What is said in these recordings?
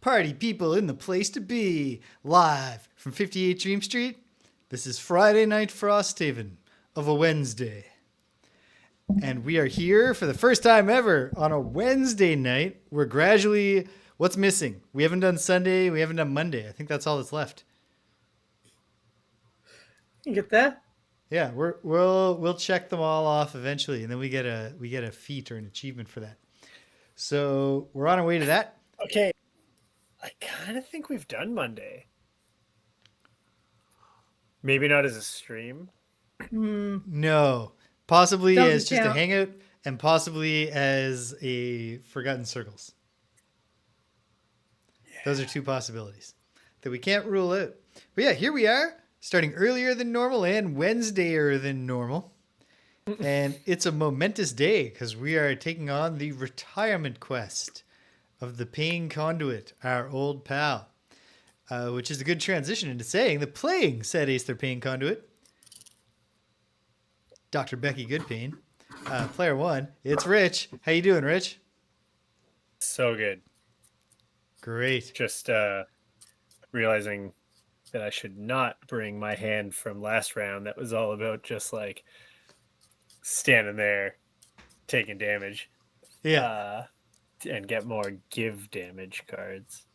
Party people in the place to be. Live from 58 Dream Street. This is Friday Night Frosthaven of a Wednesday. And we are here for the first time ever on a Wednesday night. We're gradually... What's missing? We haven't done Sunday. We haven't done Monday. I think that's all that's left. You get that? Yeah, we'll check them all off eventually, and then we get a feat or an achievement for that. So we're on our way to that. Okay. I kind of think we've done Monday. Maybe not as a stream. No, possibly Doesn't as just a count. hangout, and possibly as a Forgotten Circles. Those are two possibilities that we can't rule out. But yeah, here we are, starting earlier than normal and Wednesdayer than normal. And it's a momentous day because we are taking on the retirement quest of the Pain Conduit, our old pal. Which is a good transition into saying that playing said Aether Pain Conduit, Dr. Becky Goodpain, player one, it's Rich. How you doing, Rich? So good. Great. Just realizing that I should not bring my hand from last round. That was all about just like standing there, taking damage. Yeah. And get more give damage cards.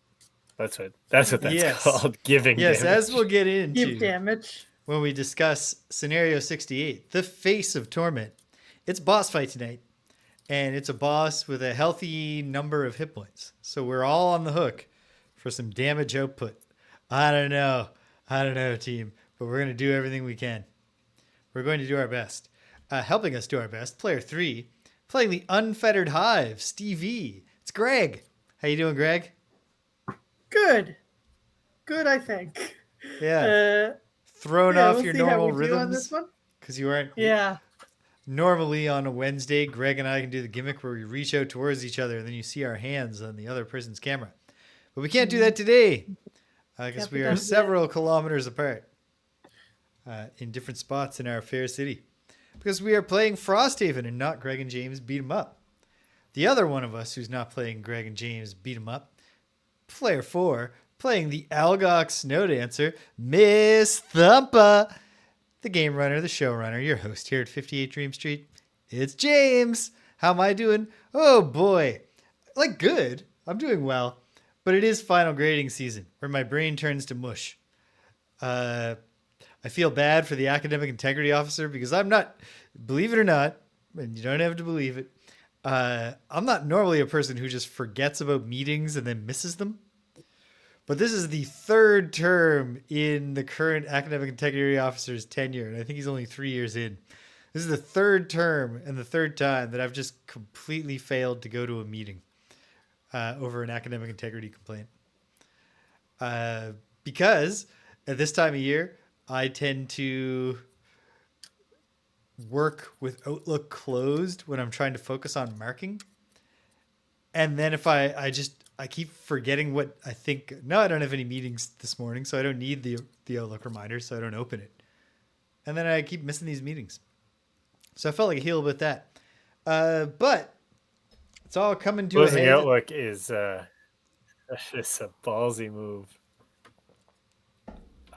That's what that's Yes. called. Giving Yes, damage. as we'll get Give into damage. when we discuss scenario 68, the Face of Torment. It's boss fight tonight, and it's a boss with a healthy number of hit points. So we're all on the hook for some damage output. I don't know, team, but we're going to do everything we can. We're going to do our best. Helping us do our best, player 3, playing the Unfettered Hive, Stevie. It's Greg. How you doing, Greg? Good, I think. Yeah. Thrown Yeah, off we'll your see how normal we do on rhythms this one. because you aren't. Yeah. Normally on a Wednesday, Greg and I can do the gimmick where we reach out towards each other and then you see our hands on the other person's camera. But we can't do that today because Can't we be are done several kilometers apart in different spots in our fair city. Because we are playing Frosthaven and not Greg and James Beat 'em Up. The other one of us who's not playing Greg and James Beat 'em Up, player 4, playing the Algox Snow Dancer, Miss Thumpa. The game runner, the showrunner, your host here at 58 Dream Street. It's James. How am I doing? Oh boy. Like good. I'm doing well. But it is final grading season where my brain turns to mush. I feel bad for the academic integrity officer because I'm not, believe it or not, and you don't have to believe it, I'm not normally a person who just forgets about meetings and then misses them. But this is the third term in the current academic integrity officer's tenure, and I think he's only 3 years in. This is the third term and the third time that I've just completely failed to go to a meeting over an academic integrity complaint. Because at this time of year, I tend to work with Outlook closed when I'm trying to focus on marking. And then if I keep forgetting what I think. No, I don't have any meetings this morning, so I don't need the Outlook reminder, so I don't open it. And then I keep missing these meetings. So I felt like a heel about that. But it's all coming to a Closing head. Outlook is just a ballsy move.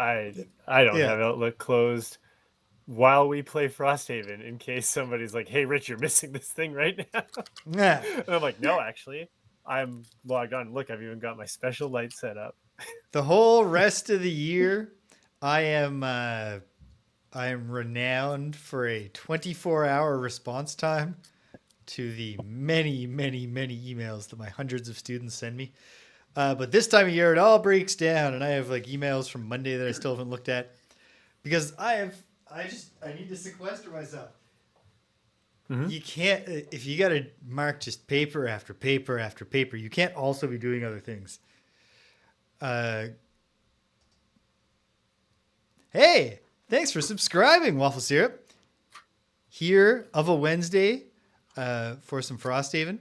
I don't have Outlook closed while we play Frosthaven in case somebody's like, "Hey, Rich, you're missing this thing right now." Yeah. And I'm like, "No, actually, I'm logged on. Look, I've even got my special light set up." The whole rest of the year, I am renowned for a 24-hour response time to the many, many, many emails that my hundreds of students send me. But this time of year, it all breaks down, and I have like emails from Monday that I still haven't looked at because I need to sequester myself. Mm-hmm. You can't, if you got to mark just paper after paper after paper, you can't also be doing other things. Hey, thanks for subscribing, Waffle Syrup. Here of a Wednesday for some Frosthaven.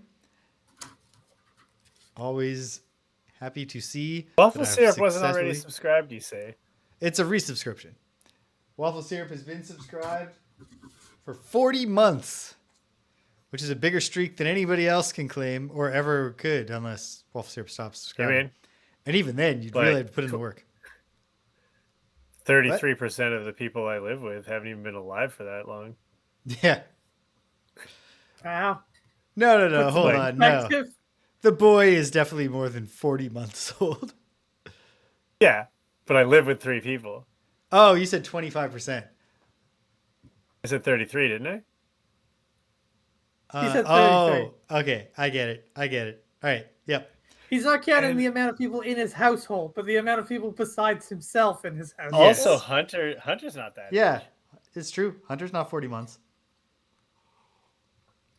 Always happy to see. Waffle Syrup wasn't already subscribed, you say? It's a resubscription. Waffle Syrup has been subscribed for 40 months, which is a bigger streak than anybody else can claim or ever could, unless Waffle Syrup stops subscribing. Hey man, And even then, you'd really Like, have to put in the work. 33% of the people I live with haven't even been alive for that long. Yeah. Wow. No. Puts Hold it in on. No. perspective. The boy is definitely more than 40 months old. Yeah, but I live with 3 people. Oh, you said 25%. I said 33, didn't I? He said 33. Oh, okay. I get it. All right. Yep. He's not counting And the amount of people in his household, but the amount of people besides himself in his household. Yes. also, Hunter's not that Yeah, age. it's true. Hunter's not 40 months.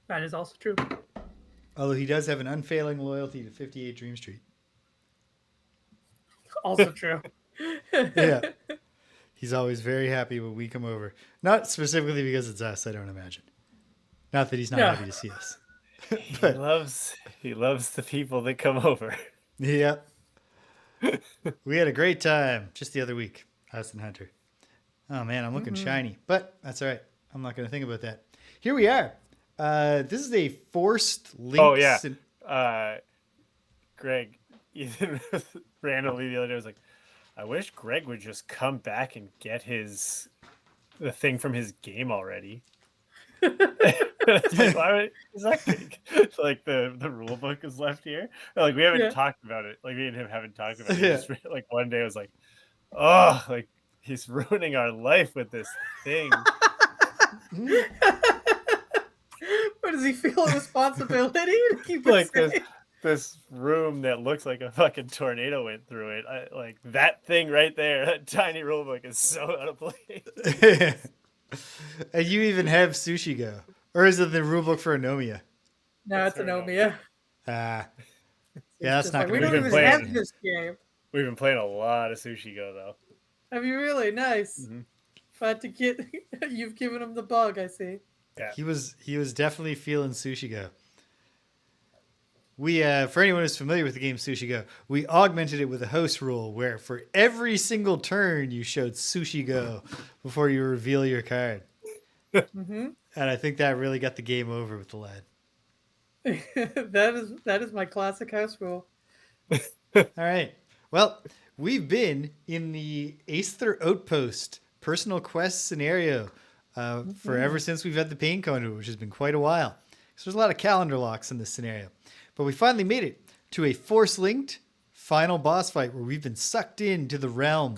That is also true. Although he does have an unfailing loyalty to 58 Dream Street. Also true. Yeah. He's always very happy when we come over. Not specifically because it's us, I don't imagine. Not that he's not Yeah. happy to see us. He loves the people that come over. Yep. We had a great time just the other week, us and Hunter. Oh man, I'm looking shiny, but that's all right. I'm not going to think about that. Here we are. This is a forced link. Oh yeah. Greg, Ethan randomly the other day was like, I wish Greg would just come back and get the thing from his game already. It's like, why would like the rule book is left here? Like we haven't talked about it. Like me and him haven't talked about it. Yeah. Just, like one day I was like, oh, like he's ruining our life with this thing. But does he feel a responsibility to keep it Like safe? this room that looks like a fucking tornado went through it. Like that thing right there, that tiny rule book is so out of place. And you even have Sushi Go. Or is it the rulebook for Anomia? No, it's Anomia. Yeah, that's not We going to don't be even good. have this game. We've been playing a lot of Sushi Go though. Have you really? Nice. Mm-hmm. But to get, you've given him the bug, I see. Yeah. He was definitely feeling Sushi Go. We, for anyone who's familiar with the game Sushi Go, we augmented it with a house rule where for every single turn you showed Sushi Go before you reveal your card. Mm-hmm. And I think that really got the game over with the lad. that is my classic house rule. All right. Well, we've been in the Aether Outpost personal quest scenario for ever since we've had the Pain Conduit, which has been quite a while. So there's a lot of calendar locks in this scenario. But we finally made it to a force-linked final boss fight where we've been sucked into the realm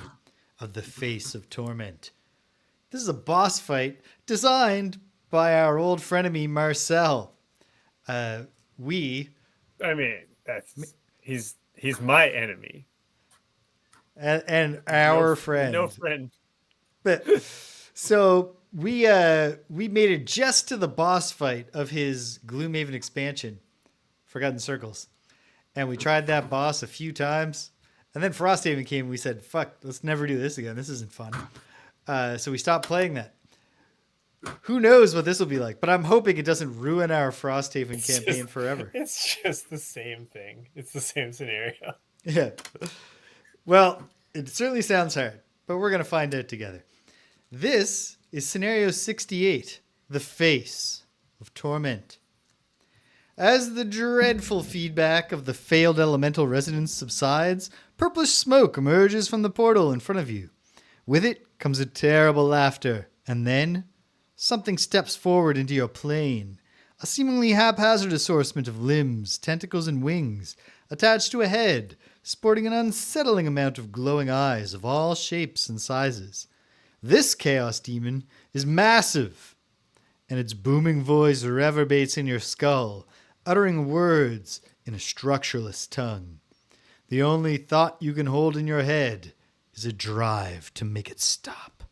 of the Face of Torment. This is a boss fight designed by our old frenemy Marcel. I mean, he's my enemy. And our friend. No friend. But so we made it just to the boss fight of his Gloomhaven expansion, Forgotten Circles. And we tried that boss a few times. And then Frosthaven came and we said, fuck, let's never do this again. This isn't fun. So we stopped playing that. Who knows what this will be like, but I'm hoping it doesn't ruin our Frosthaven campaign forever. It's just the same thing. It's the same scenario. Yeah. Well, it certainly sounds hard, but we're going to find out together. This is scenario 68, the Face of Torment. As the dreadful feedback of the failed elemental resonance subsides, purplish smoke emerges from the portal in front of you. With it comes a terrible laughter, and then something steps forward into your plane. A seemingly haphazard assortment of limbs, tentacles, and wings, attached to a head, sporting an unsettling amount of glowing eyes of all shapes and sizes. This chaos demon is massive, and its booming voice reverberates in your skull, uttering words in a structureless tongue. The only thought you can hold in your head is a drive to make it stop.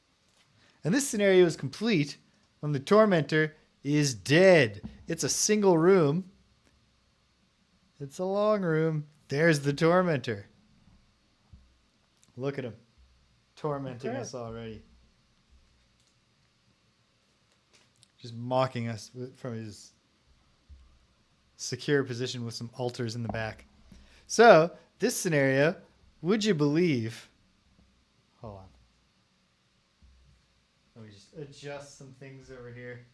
And this scenario is complete when the tormentor is dead. It's a single room. It's a long room. There's the tormentor. Look at him. Tormenting us already. Just mocking us from his secure position with some altars in the back. So, this scenario, would you believe... Hold on. Let me just adjust some things over here.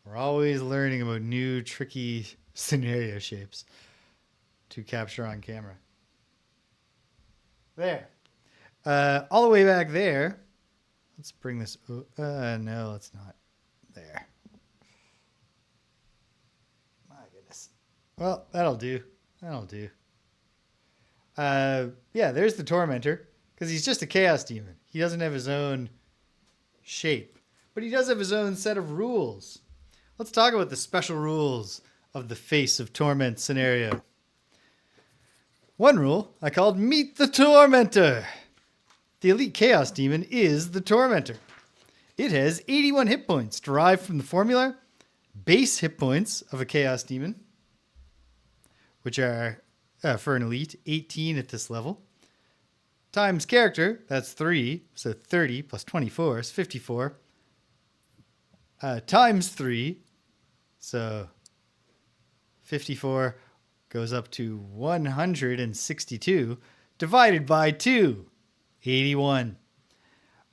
We're always learning about new tricky scenario shapes. to capture on camera. There. All the way back there. Let's bring this. No, it's not. There. My goodness. Well, that'll do. That'll do. Yeah, there's the Tormentor. Because he's just a Chaos Demon. He doesn't have his own shape. But he does have his own set of rules. Let's talk about the special rules of the Face of Torment scenario. One rule I called Meet the Tormentor. The Elite Chaos Demon is the Tormentor. It has 81 hit points derived from the formula base hit points of a Chaos Demon, which are, for an Elite, 18 at this level, times character, that's 3, so 30 plus 24 is 54, times 3, so 54 goes up to 162, divided by 2, 81.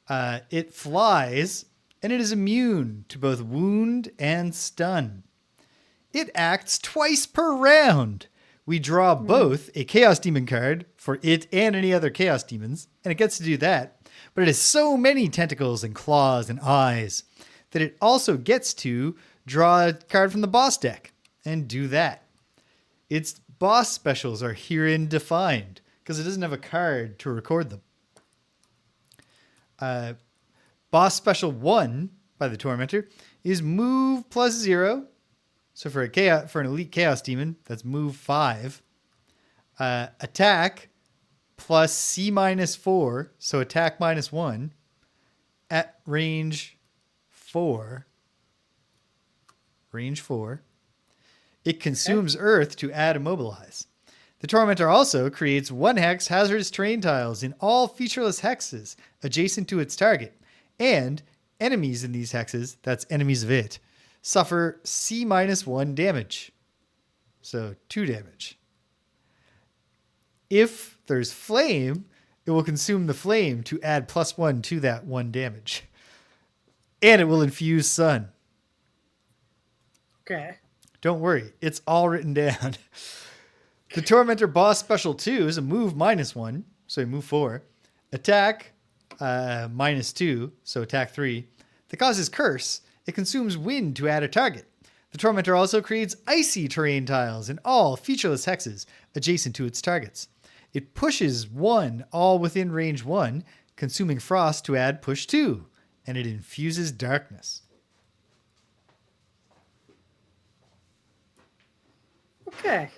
It flies, and it is immune to both wound and stun. It acts twice per round. We draw both a Chaos Demon card for it and any other Chaos Demons, and it gets to do that. But it has so many tentacles and claws and eyes that it also gets to draw a card from the boss deck and do that. Its boss specials are herein defined because it doesn't have a card to record them. Boss special 1 by the Tormentor is move plus 0. So for an Elite Chaos Demon, that's move 5. Attack plus C minus 4, so attack minus 1 at range 4. Range 4. It consumes Earth to add Immobilize. The Tormentor also creates 1 hex hazardous terrain tiles in all featureless hexes adjacent to its target, and enemies in these hexes, that's enemies of it, suffer C minus 1 damage. So 2 damage. If there's flame, it will consume the flame to add +1 to that 1 damage. And it will infuse sun. Okay. Don't worry, it's all written down. The Tormentor boss special 2 is a move -1, so move 4. Attack -2, so attack 3. That causes curse. It consumes wind to add a target. The Tormentor also creates icy terrain tiles in all featureless hexes adjacent to its targets. It pushes 1 all within range 1, consuming frost to add push 2, and it infuses darkness. Okay.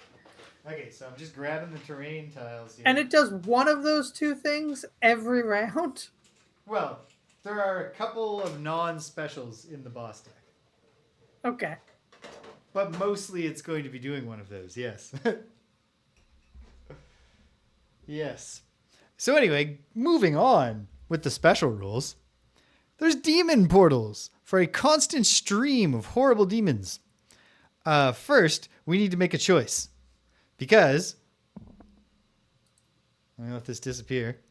Okay, so I'm just grabbing the terrain tiles here. And it does one of those two things every round? Well, there are a couple of non-specials in the boss deck. Okay. But mostly it's going to be doing one of those, yes. Yes. So anyway, moving on with the special rules. There's demon portals for a constant stream of horrible demons. First, we need to make a choice. Because, let me let this disappear.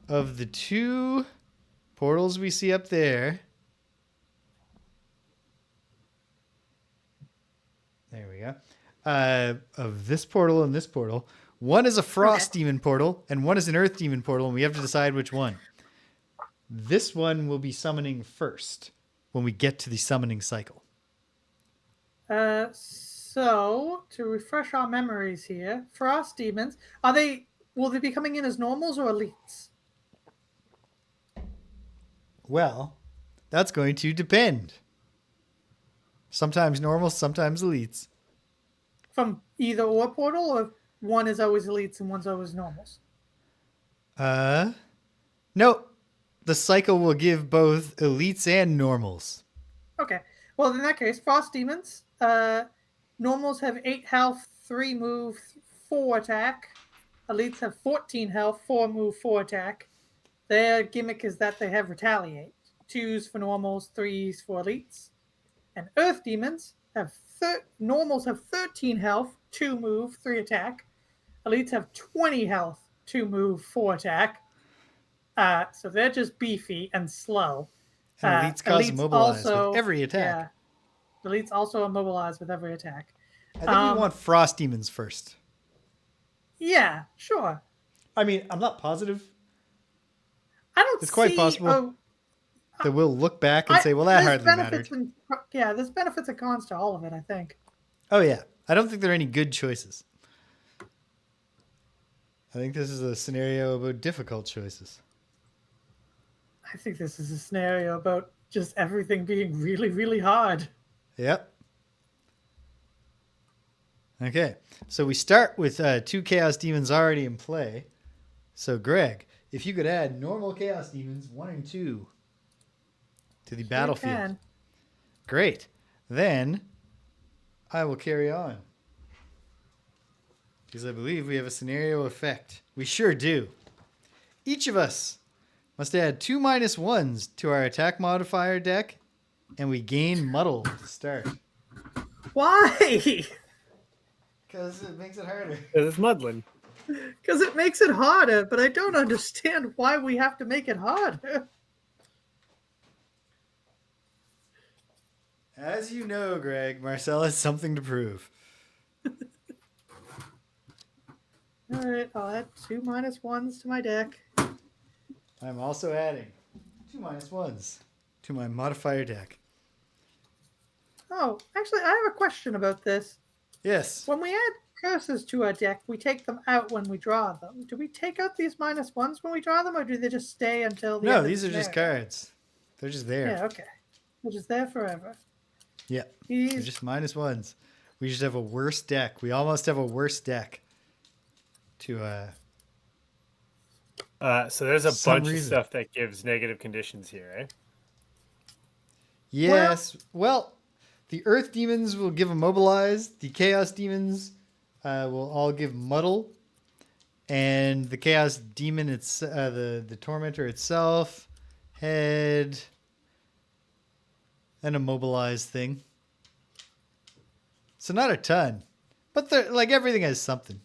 Of the 2 portals we see up there, there we go. Of this portal and this portal, one is a frost demon portal and one is an earth demon portal, and we have to decide which one. This one will be summoning first when we get to the summoning cycle. So to refresh our memories here, frost demons, will they be coming in as normals or elites? Well, that's going to depend. Sometimes normals, sometimes elites. From either or portal, or one is always elites and one's always normals? No. The cycle will give both elites and normals. Okay. Well, in that case, frost demons, normals have 8 health, 3 move, 4 attack. Elites have 14 health, 4 move, 4 attack. Their gimmick is that they have retaliate. 2s for normals, 3s for elites. And earth demons have normals have 13 health, 2 move, 3 attack. Elites have 20 health, 2 move, 4 attack. So they're just beefy and slow. And elites cause immobilize with every attack. Yeah. Elites also immobilize with every attack. I think we want frost demons first. Yeah, sure. I mean, I'm not positive. I don't It's quite see. possible Oh, that we'll look back and I say, well, that there's hardly benefits mattered. and yeah, there's benefits and cons to all of it. I think. Oh, yeah. I don't think there are any good choices. I think this is a scenario about difficult choices. I think this is a scenario about just everything being really, really hard. Yep. Okay. So we start with 2 Chaos Demons already in play. So, Greg, if you could add normal Chaos Demons 1 and 2 to the battlefield. Can. Great. Then I will carry on. Because I believe we have a scenario effect. We sure do. Each of us must add 2 -1s to our attack modifier deck, and we gain muddle to start. Why? Because it makes it harder. It's muddling. Because it makes it harder, but I don't understand why we have to make it harder. As you know, Greg, Marcel has something to prove. All right, I'll add 2 -1s to my deck. I'm also adding 2 -1s to my modifier deck. Oh, actually, I have a question about this. Yes. When we add curses to our deck, we take them out when we draw them. Do we take out these -1s when we draw them, or do they just stay until the No, end of these the are just scenario? cards. They're just there. Yeah, okay. They're just there forever. Yeah. They're These, just -1s. We just have a worse deck. We almost have a worse deck to So there's a Some bunch of reason. stuff that gives negative conditions here, eh? Yes. Well, the Earth Demons will give Immobilize. The Chaos Demons will all give Muddle. And the Chaos Demon, the Tormentor itself, had an Immobilize thing. So not a ton. But like everything has something.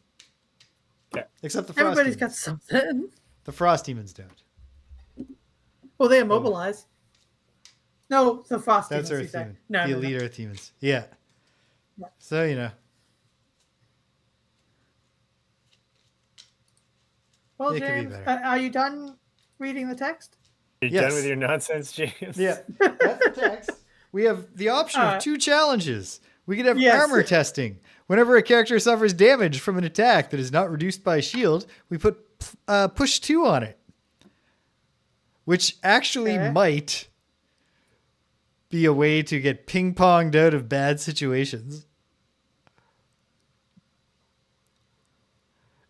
Okay. Except the Frost everybody's Demons. got something. The Frost Demons don't. Well, they immobilize. No, the Frost That's Demons, you Earth say. Demon. No, The no, Elite no. Earth Demons. Yeah. Yeah. So, you know. Well, It could be James, better. are you done reading the text? Are you Yes. done with your nonsense, James? Yeah. That's the text. We have the option of 2 challenges. We could have Yes. armor testing. Whenever a character suffers damage from an attack that is not reduced by shield, we put push 2 on it. Which actually Okay. might be a way to get ping-ponged out of bad situations.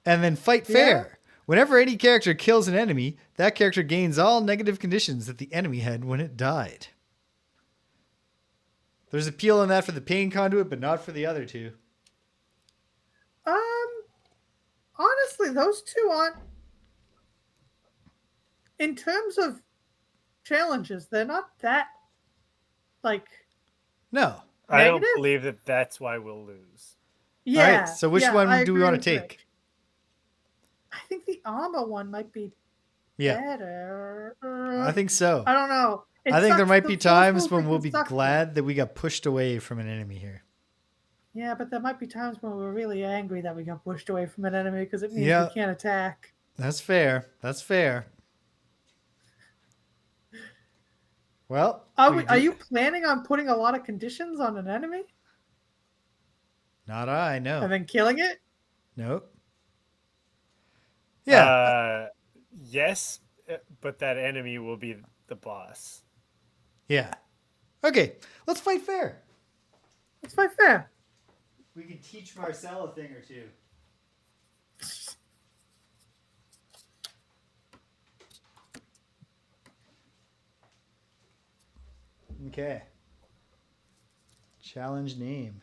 And then fight fair. Whenever any character kills an enemy, that character gains all negative conditions that the enemy had when it died. There's appeal in that for the Pain Conduit, but not for the other 2. Honestly, those two aren't. In terms of challenges, they're not that like. No. I don't Negative? believe that that's why we'll lose. Yeah. All right, so which yeah, one I do we agree want with to Rick. take? I think the armor one might be Yeah, better. I think so. I don't know. It I think there sucks. might The be force times when movement we'll can be suck. glad that we got pushed away from an enemy here. Yeah, but there might be times when we're really angry that we got pushed away from an enemy because it means Yeah. we can't attack. That's fair. That's fair. Well, Are you planning on putting a lot of conditions on an enemy Not I, no. and then killing it? Nope. Yeah. Yes, but that enemy will be the boss. Yeah. Okay, let's fight fair. Let's fight fair. We can teach Marcel a thing or two. Okay. Challenge name.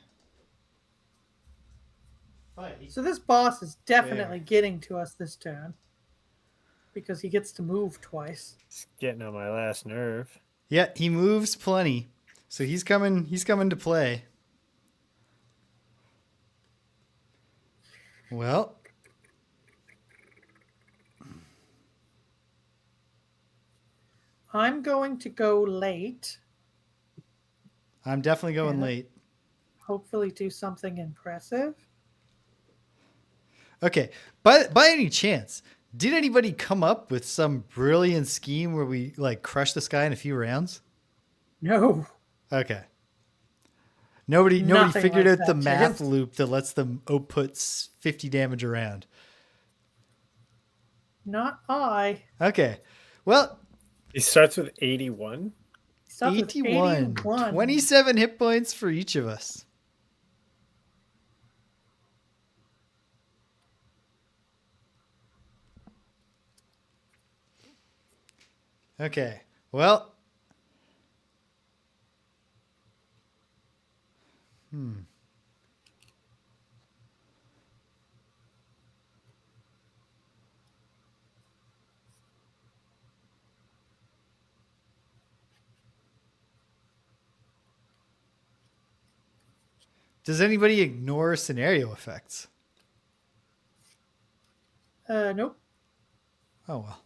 Fight. So this boss is definitely getting to us this turn because he gets to move twice. It's getting on my last nerve. Yeah, he moves plenty. So he's coming to play. Well, I'm going to go late. I'm definitely going Yeah. late. Hopefully do something impressive. Okay. By any chance, did anybody come up with some brilliant scheme where we like crush this guy in a few rounds? No, Okay. Nobody nothing figured like out the that, math James. loop that lets them output 50 damage around. Not I. Okay. Well, He starts with 81. Starts with 81. 81. 27 hit points for each of us. Okay. Well. Does anybody ignore scenario effects? Nope. Oh, well.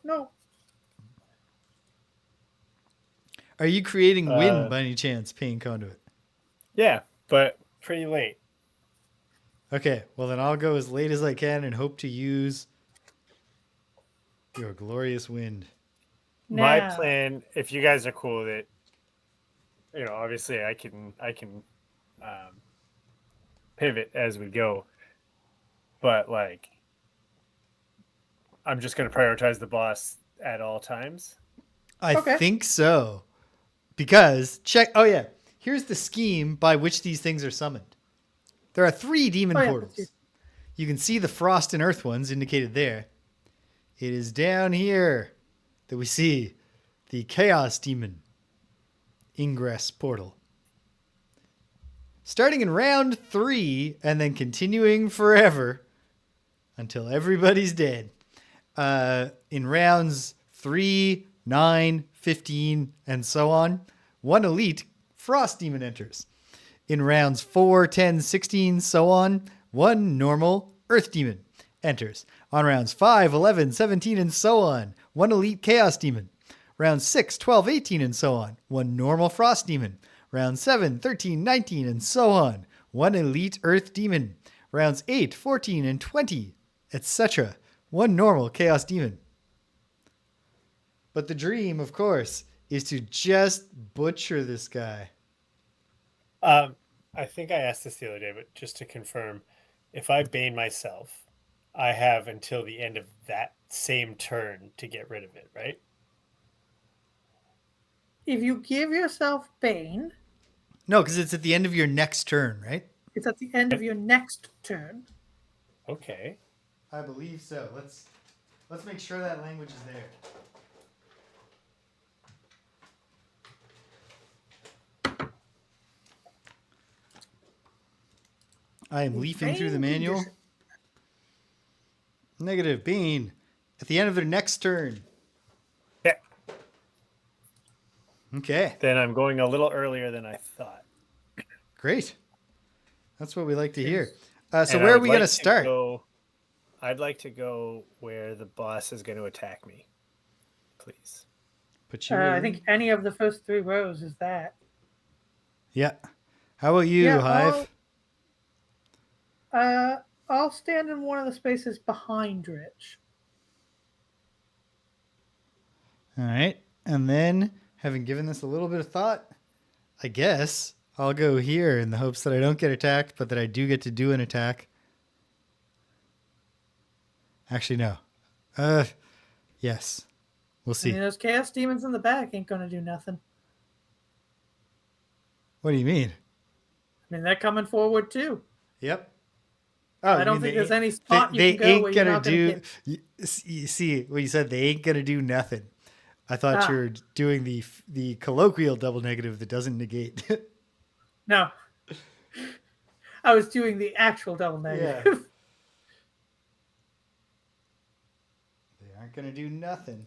No. Are you creating wind Uh, by any chance, Pain Conduit? Yeah, but pretty late. Okay, well then I'll go as late as I can and hope to use your glorious wind. My Now. plan, if you guys are cool with it, obviously I can pivot as we go, but like I'm just going to prioritize the boss at all times. I Okay. think so. Because, check. Oh, yeah. Here's the scheme by which these things are summoned. There are 3 demon Oh, yeah, portals. You can see the frost and earth ones indicated there. It is down here that we see the chaos demon ingress portal. Starting in round 3 and then forever until everybody's dead. In rounds 3, 9, 15, and so on, 1 elite frost demon enters. In rounds 4, 10, 16, so on, 1 normal earth demon enters. On rounds 5, 11, 17, and so on, 1 elite chaos demon. Rounds 6, 12, 18, and so on, 1 normal frost demon. Rounds 7, 13, 19, and so on, 1 elite earth demon. Rounds 8, 14, and 20, etc. 1 normal chaos demon. But the dream, of course, is to just butcher this guy. I think I asked this the other day, but just to confirm, if I bane myself, I have until the end of that same turn to get rid of it, right? If you give yourself Bane, No, because it's at the end of your next turn, right? it's at the end of your next turn. Okay. I believe so. Let's make sure that language is there. I am leafing through the Bane manual. condition. Negative Bane. At the end of their next turn. Yeah. Okay. Then I'm going a little earlier than I thought. Great. That's what we like to hear. And So I where are would we like going to to start? I'd like to go where the boss is going to attack me. Please. Put you I in. think any of the first 3 rows is that. Yeah. How about you, Yeah, Hive? I'll stand in one of the spaces behind Rich. All right. And then, having given this a little bit of thought, I guess I'll go here in the hopes that I don't get attacked, but that I do get to do an attack. Actually, no. Yes. We'll I see. mean, those chaos demons in the back ain't gonna do nothing. What do you mean? I mean, they're coming forward too. Yep. Oh, I you don't mean think there's any spot you they can go ain't where you're gonna not gonna do. get. You see what you said? They ain't gonna do nothing. I thought Ah. you were doing the colloquial double negative that doesn't negate. No, I was doing the actual double negative. They aren't gonna do nothing.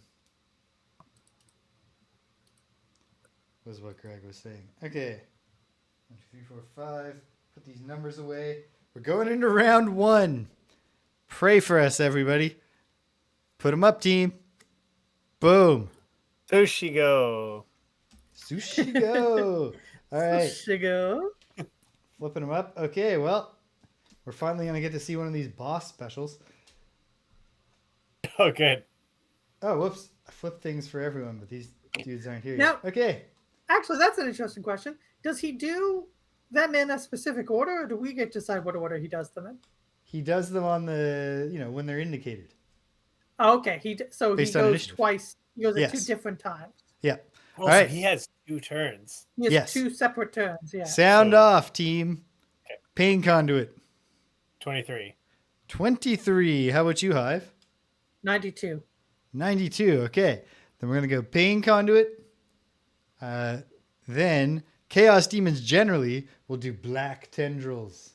Was what Greg was saying. Okay. 1, 2, 3, 4, 5. Put these numbers away. We're going into round 1. Pray for us, everybody. Put them up, team. Boom. Sushi go. Sushi go. All right. Shigo. Flipping them up. Okay, well, we're finally going to get to see one of these boss specials. Oh, good. Oh, whoops. I flipped things for everyone, but these dudes aren't here Now- yet. Okay. Actually, that's an interesting question. Does he do them in a specific order, or do we get to decide what order he does them in? He does them on the, when they're indicated. Oh, okay. So Based he on goes initiative. twice. He goes at two Yes. different times. Yeah. Oh, All so right. he has 2 turns. He has Yes. 2 separate turns. Yeah. Sound So- off, team. Okay. Pain Conduit. 23. 23. How about you, Hive? 92. 92. Okay. Then we're going to go Pain Conduit. Then Chaos Demons generally will do Black Tendrils,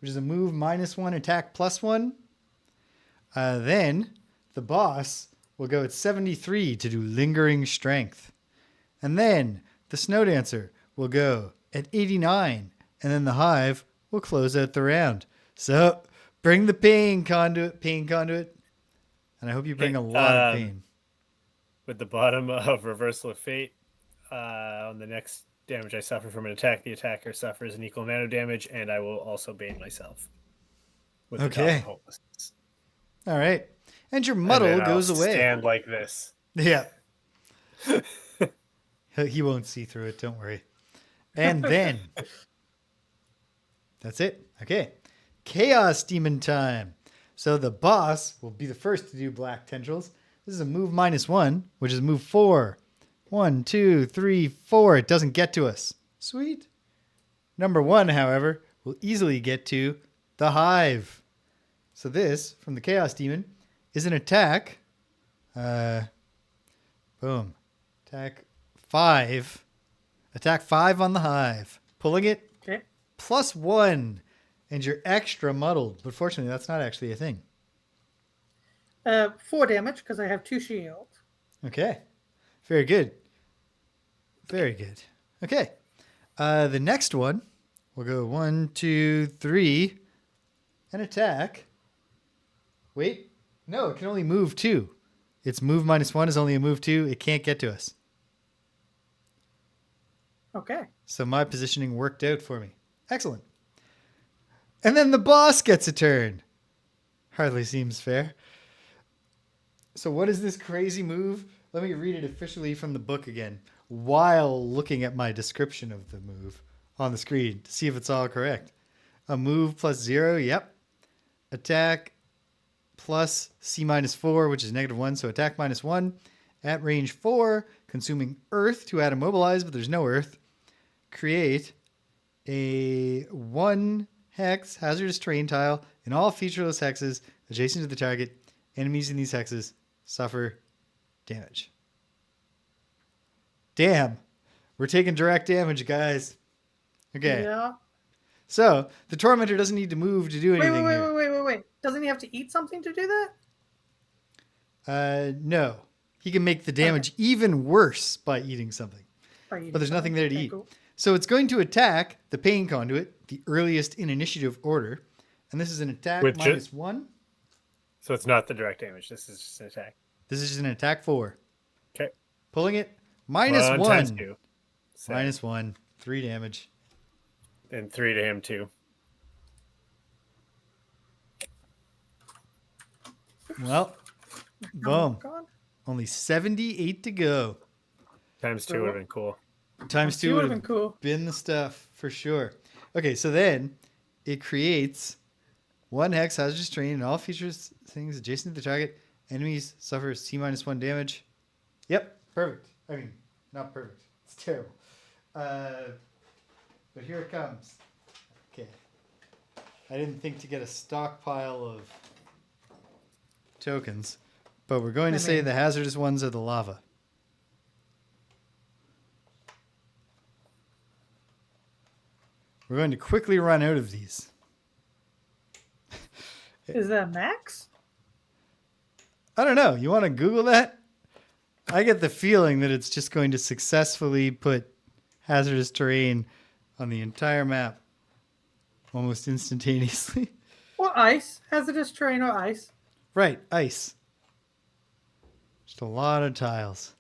which is a move -1, attack +1. Then the boss will go at 73 to do Lingering Strength. And then the Snow Dancer will go at 89. And then the Hive will close out the round. So bring the Pain Conduit. And I hope you bring a lot of pain. With the bottom of Reversal of Fate, on the next damage I suffer from an attack, the attacker suffers an equal amount of damage, and I will also bane myself. With the top Okay. of hopelessness. All right. And your And muddle then I'll goes away. Stand like this. Yeah. He won't see through it. Don't worry. And then that's it. Okay. Chaos Demon time. So the boss will be the first to do Black Tendrils. This is a move -1, which is move 4. 1, 2, 3, 4. It doesn't get to us. Sweet. Number 1, however, will easily get to the Hive. So this, from the Chaos Demon, is an attack. Boom. Attack 5. Attack 5 on the Hive. Pulling it. Okay. +1. And you're extra muddled. But fortunately, that's not actually a thing. 4 damage because I have 2 shield. Okay. Very good. Very good. Okay. The next one, we'll go 1, 2, 3. And attack. Wait. No, it can only move 2. Its move -1 is only a move 2. It can't get to us. Okay. So my positioning worked out for me. Excellent. And then the boss gets a turn. Hardly seems fair. So what is this crazy move? Let me read it officially from the book again while looking at my description of the move on the screen to see if it's all correct. A move +0, yep. Attack plus C -4, which is -1, so attack -1. At range 4, consuming earth to add immobilize, but there's no earth. Create a 1 hex hazardous terrain tile in all featureless hexes adjacent to the target. Enemies in these hexes suffer damage. Damn. We're taking direct damage, guys. Okay. Yeah. So the Tormentor doesn't need to move to do anything here. Wait. Doesn't he have to eat something to do that? No. He can make the damage even worse by eating something. By eating But there's nothing something. there to Okay, eat. cool. So it's going to attack the Pain Conduit, the earliest in initiative order. And this is an attack With -1. So it's not the direct damage. This is just an attack. This is just an attack 4. Okay. Pulling it. One -1. times 2. So, -1. 3 damage. and 3 to him, too. Well, boom. God. Only 78 to go. Times 2 would have been cool. Times 2 Two would would've have been cool. been the stuff for sure. Okay, so then it creates 1 hex hazardous terrain and all features things adjacent to the target. Enemies suffer C -1 damage. Yep, perfect. I mean, not perfect. It's terrible. But here it comes. Okay. I didn't think to get a stockpile of tokens, but we're going to say the hazardous ones are the lava. We're going to quickly run out of these. Is that max? I don't know. You want to Google that? I get the feeling that it's just going to successfully put hazardous terrain on the entire map almost instantaneously. Or ice. Hazardous terrain or ice. Right, ice. Just a lot of tiles.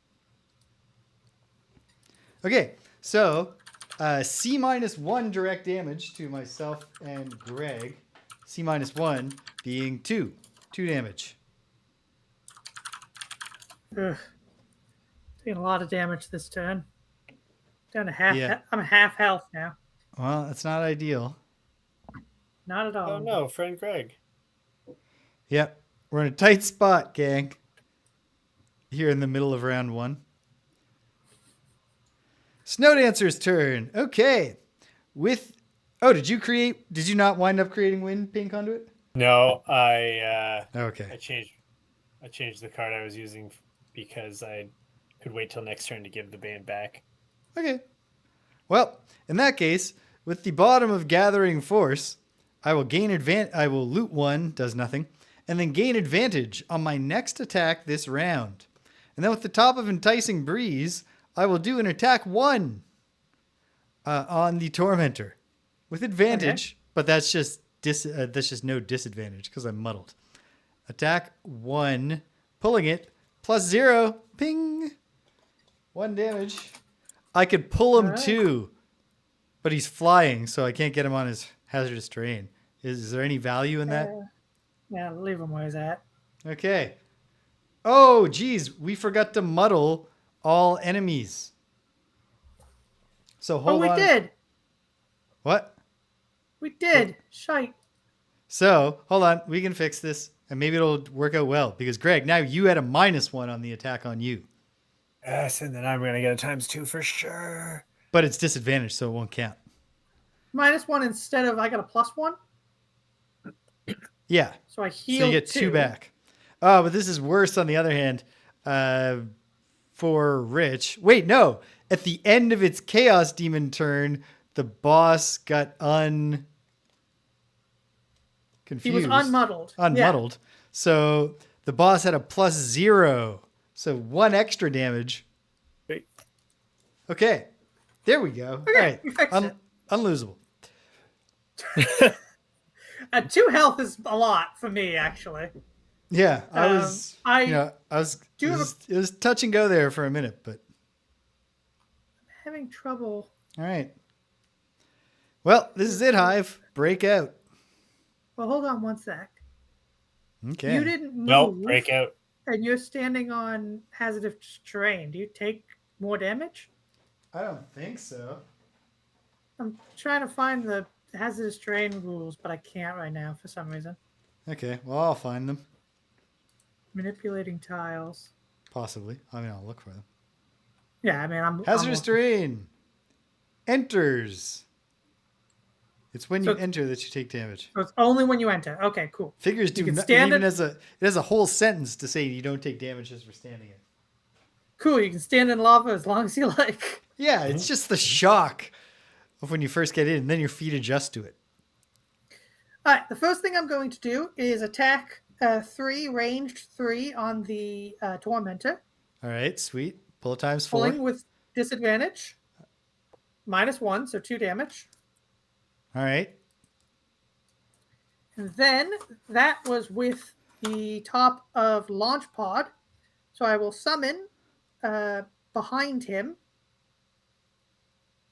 Okay, so C-1 direct damage to myself and Greg. C-1 being 2. 2 damage. Ugh. Taking a lot of damage this turn. Down to half. Yeah. I'm half health now. Well, that's not ideal. Not at all. Oh no, friend Greg. Yep. We're in a tight spot, gang. Here in the middle of round 1. Snowdancer's turn. Okay. Did you not wind up creating wind, Pain Conduit? No, I Okay. I changed the card I was using because I could wait till next turn to give the band back. Okay. Well, in that case, with the bottom of Gathering Force, I will loot 1, does nothing, and then gain advantage on my next attack this round. And then with the top of Enticing Breeze, I will do an attack 1 on the Tormentor with advantage, but that's just no disadvantage because I'm muddled. Attack 1, pulling it, +0, ping, 1 damage. I could pull him too, but he's flying, so I can't get him on his hazardous terrain. Is there any value in that? Yeah, leave him where he's at. Okay. Oh, geez, we forgot to muddle all enemies. So hold on. We did. What? We did. Shite. So hold on, we can fix this, and maybe it'll work out well because Greg, now you had a -1 on the attack on you, Yes, and then I'm gonna get a ×2 for sure. but it's disadvantaged, so it won't count. -1 instead of I got a +1. Yeah. So I heal. So you get 2 back. Oh, but this is worse on the other hand for Rich. Wait, no. At the end of its Chaos Demon turn, the boss got confused. He was unmuddled. Unmuddled. Yeah. So the boss had a +0. So 1 extra damage. Wait. Okay. There we go. Okay, all right. you fixed it. Unlosable. 2 health is a lot for me, actually. Yeah, it it was touch and go there for a minute, but I'm having trouble. All right. Well, this is it, Hive. Break out. Well, hold on one sec. Okay. You didn't move. Nope, break out. And you're standing on hazardous terrain. Do you take more damage? I don't think so. I'm trying to find the hazardous terrain rules, but I can't right now for some reason. Okay, well, I'll find them. Manipulating tiles. Possibly. I mean, I'll look for them. Yeah, I mean, I'm hazardous terrain. Enters. It's when you enter that you take damage. So it's only when you enter. Okay, cool. Figures do not even it has a whole sentence to say you don't take damage just for standing in. Cool, you can stand in lava as long as you like. Yeah, it's just the shock of when you first get in, and then your feet adjust to it. All right, the first thing I'm going to do is attack 3, ranged 3 on the Tormentor. All right, sweet. Pull it ×4. Pulling with disadvantage. -1, so 2 damage. All right. And then that was with the top of Launch Pod. So I will summon behind him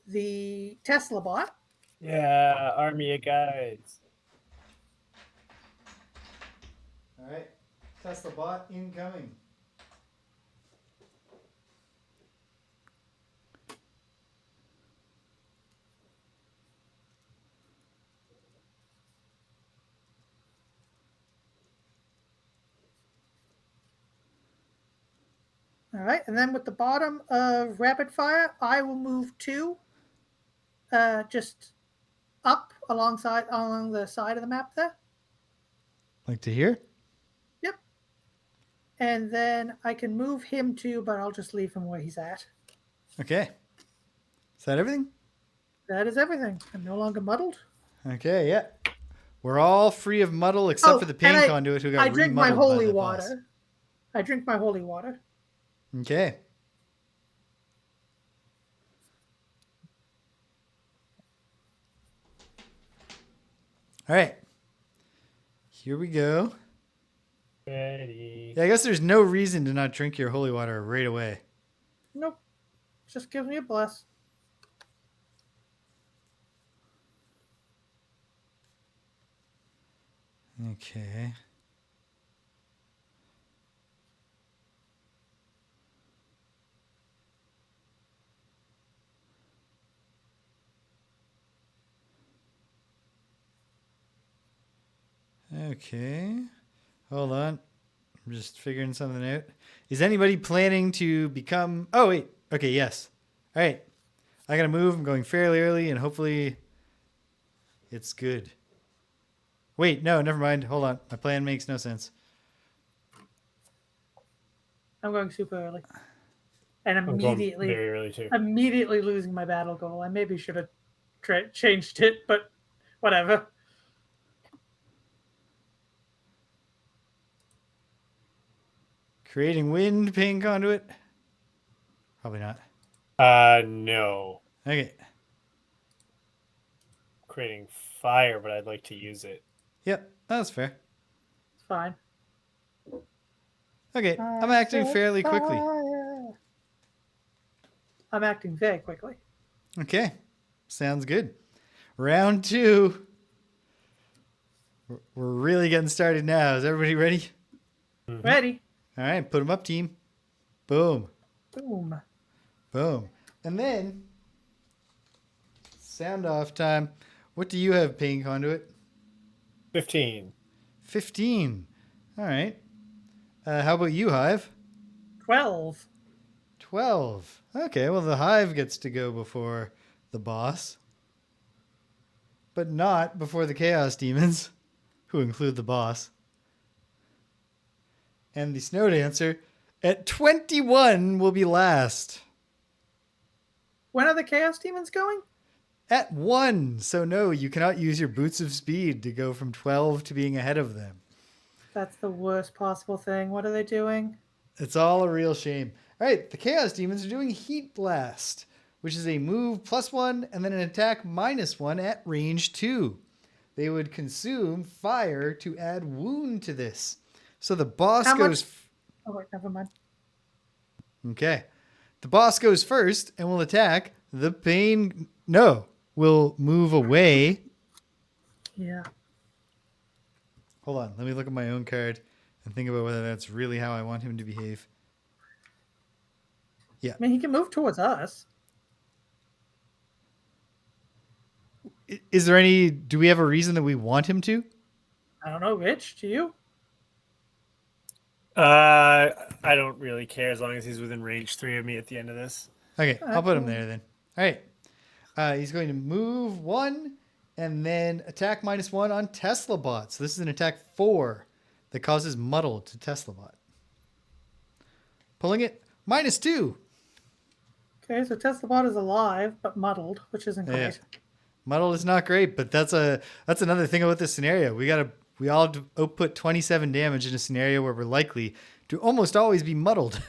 the Tesla bot. Yeah, army of guys. All right. Tesla bot incoming. All right, and then with the bottom of Rapid Fire, I will move 2 just up along the side of the map there. Like to hear? Yep. And then I can move him too, but I'll just leave him where he's at. Okay. Is that everything? That is everything. I'm no longer muddled. Okay, yeah. We're all free of muddle except for the Pain Conduit who got I drink my holy water. I drink my holy water. Okay. All right. Here we go. Ready. Yeah, I guess there's no reason to not drink your holy water right away. Nope. Just give me a bless. Okay. Okay. Hold on. I'm just figuring something out. Is anybody planning to become... Oh, wait. Okay, yes. All right. I got to move. I'm going fairly early, and hopefully it's good. Wait, no, never mind. Hold on. My plan makes no sense. I'm going super early. And I'm going very early too. immediately losing my battle goal. I maybe should have changed it, but whatever. Creating wind, Pain Conduit? Probably not. No. Okay. Creating fire, but I'd like to use it. Yep, that's fair. It's fine. Okay, I'm acting fairly quickly. I'm acting very quickly. Okay, sounds good. Round 2. We're really getting started now. Is everybody ready? Mm-hmm. Ready. All right, put them up, team. Boom. Boom. Boom. And then, sound off time. What do you have, Pain Conduit? 15. 15. All right. How about you, Hive? 12. 12. Okay, well, the Hive gets to go before the boss, but not before the Chaos Demons, who include the boss. And the Snow Dancer at 21 will be last. When are the Chaos Demons going? At 1. So no, you cannot use your Boots of Speed to go from 12 to being ahead of them. That's the worst possible thing. What are they doing? It's all a real shame. All right, the Chaos Demons are doing Heat Blast, which is a move +1 and then an attack -1 at range 2. They would consume fire to add wound to this. So the boss goes... Oh, wait, never mind. Okay. The boss goes first and will attack the Pain... No, will move away. Yeah. Hold on. Let me look at my own card and think about whether that's really how I want him to behave. Yeah. I mean, he can move towards us. Is there any... Do we have a reason that we want him to? I don't know, Rich. Do you? I don't really care as long as he's within range 3 of me at the end of this. Okay, I'll put him there then. All right. He's going to move 1 and then attack -1 on Tesla Bot. So this is an attack 4 that causes muddle to Tesla Bot. Pulling it -2. Okay, so Tesla Bot is alive but muddled, which isn't great. Yeah. Muddled is not great, but that's another thing about this scenario. We all output 27 damage in a scenario where we're likely to almost always be muddled.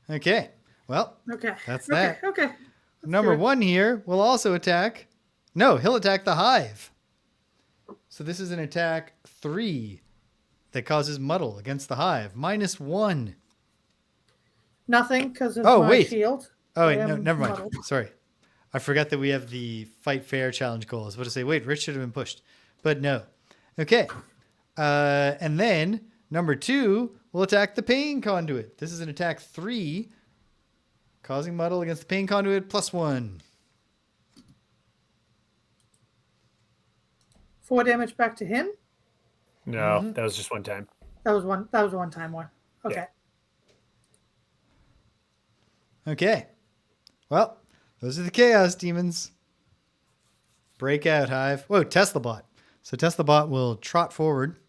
Okay. Well, that's that. Okay. Number 1 here will also attack. No, he'll attack the Hive. So this is an attack 3 that causes muddle against the Hive. -1. Nothing because of my shield. Oh, wait, no, never mind. Muddled. Sorry. I forgot that we have the Fight Fair challenge goal. I was about to say, wait, Rich should have been pushed. But no. Okay. And then number 2 will attack the Pain Conduit. This is an attack 3, causing muddle against the Pain Conduit +1. 4 damage back to him? No, that was just one time. That was one time one. Okay. Yeah. Okay. Well, those are the Chaos Demons. Breakout Hive. Whoa, Tesla Bot. So Tesla Bot will trot forward.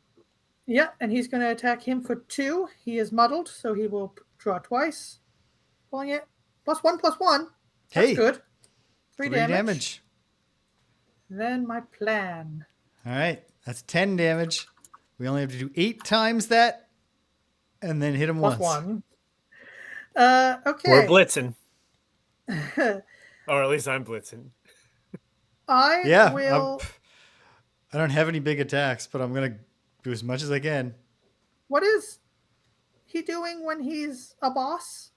Yeah, and he's going to attack him for 2. He is muddled, so he will draw twice. Pulling it. +1/+1. That's hey, good. 3 damage. damage. Then my plan. All right. That's 10 damage. We only have to do 8 times that and then hit him once. +1. Okay. We're blitzing. Or at least I'm blitzing. I will... I don't have any big attacks, but I'm going to do as much as I can. What is he doing when he's a boss?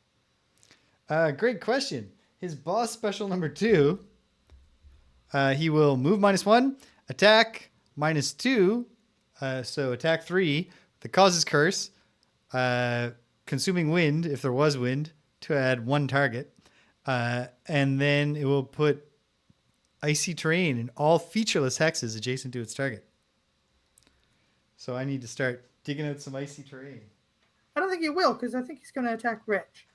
Great question. his boss special number 2, he will move -1, attack -2, so attack 3, that causes curse, consuming wind, if there was wind, to add 1 target. And then it will put icy terrain in all featureless hexes adjacent to its target. So I need to start digging out some icy terrain. I don't think he will, because I think he's going to attack Rich.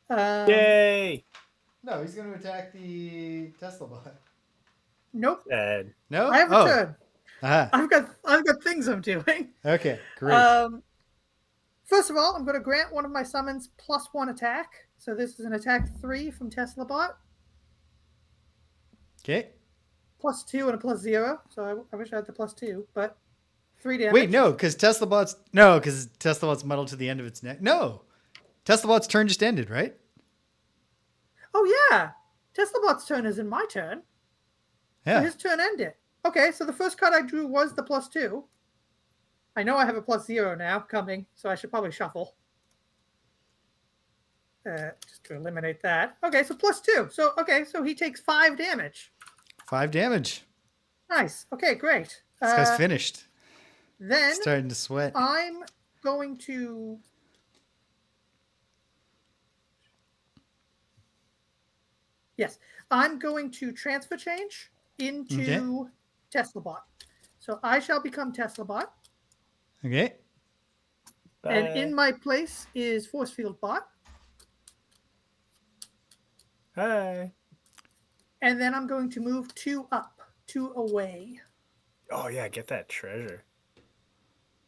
Yay! No, he's going to attack the Tesla bot. Nope. Sad. No? I have a turn. Aha. I've got things I'm doing. Okay, great. First of all, I'm going to grant one of my summons +1 attack. So this is an attack 3 from Tesla bot. Okay. +2 and a +0. So I wish I had the +2, but 3 damage. Wait, no, because Tesla bot's muddled to the end of its neck. No, Tesla bot's turn just ended, right? Oh yeah, Tesla bot's turn is in my turn. Yeah. So his turn ended. Okay, so the first card I drew was the +2. I know I have a +0 now coming, so I should probably shuffle. Just to eliminate that. Okay, so +2. So he takes 5 damage. 5 damage. Nice. Okay, great. This guy's finished. Then Starting to sweat. I'm going to... Yes, I'm going to transfer change into Tesla bot. So I shall become Tesla bot. Okay. Bye. And in my place is Force Field bot. Hi. And then I'm going to move 2 up, 2 away. Oh yeah, get that treasure.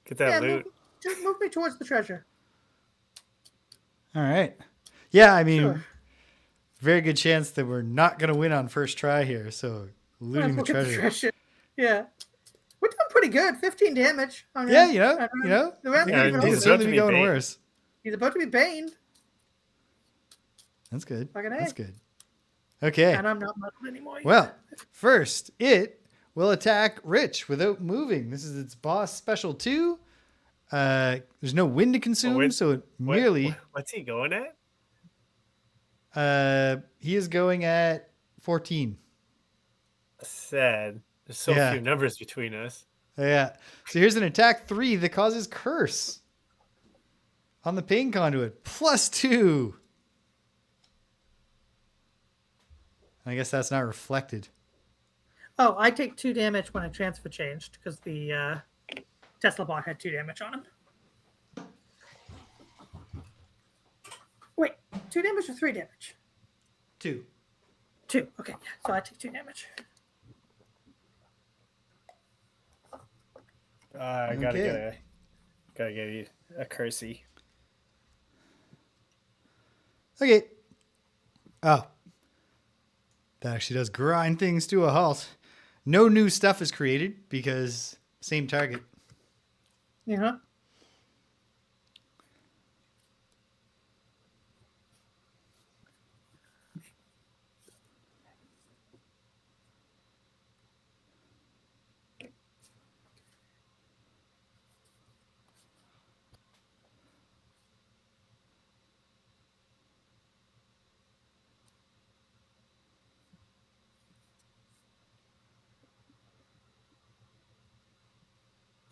Get that loot. Move me towards the treasure. All right. Yeah, I mean, Sure. very good chance that we're not going to win on first try here. So looting the Look at treasure. Yeah. We're doing pretty good. 15 damage. I mean, Yeah, the round Yeah, even he's He's over. about to certainly be going baned. worse. He's about to be baned. That's good. Fucking A. That's good. Okay. And I'm not muddled anymore. Well, first, it will attack Rich without moving. This is its boss special 2. There's no wind to consume, so it merely... What's he going at? He is going at 14. Sad. There's so Yeah. few numbers between us. Yeah. So here's an attack 3 that causes curse on the Pain Conduit. +2. I guess that's not reflected. Oh, I take 2 damage when I transfer changed because the Tesla bot had 2 damage on him. Wait, 2 damage or 3 damage? 2. 2. Okay, so I take 2 damage. I gotta get you a cursey. Okay. Oh. That actually does grind things to a halt. No new stuff is created because same target. Yeah.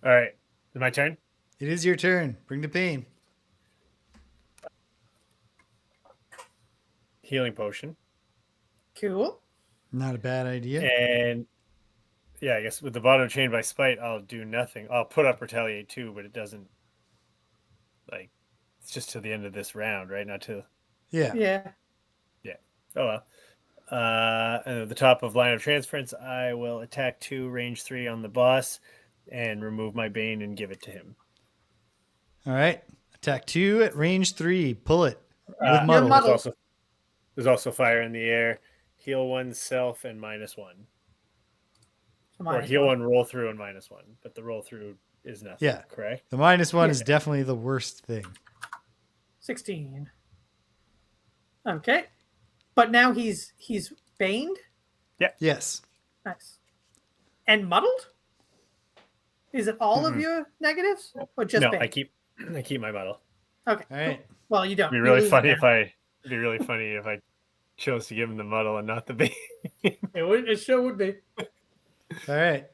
All right, is my turn? It is your turn. Bring the pain. Healing potion. Cool. Not a bad idea. And yeah, I guess with the bottom chained by spite, I'll do nothing. I'll put up retaliate too, but it doesn't it's just to the end of this round, right? Not to Yeah. Yeah. oh well. And at the top of line of transference, I will attack 2, range 3 on the boss, and remove my bane and give it to him. All right. Attack 2 at range 3. Pull it with You're muddle. muddled. There's also fire in the air. Heal 1 self and -1. So Or heal 1, roll through, and -1. But the roll through is nothing. Yeah. Correct? The -1 is Yeah. definitely the worst thing. 16. Okay. But now he's baned? Yes. Nice. And muddled? Is it all of your negatives? Or just No, bane? I keep my model. Okay. All right. Well, you don't. It'd be You really lose funny now. if I Chose to give him the muddle and not the bait. It sure would be. All right.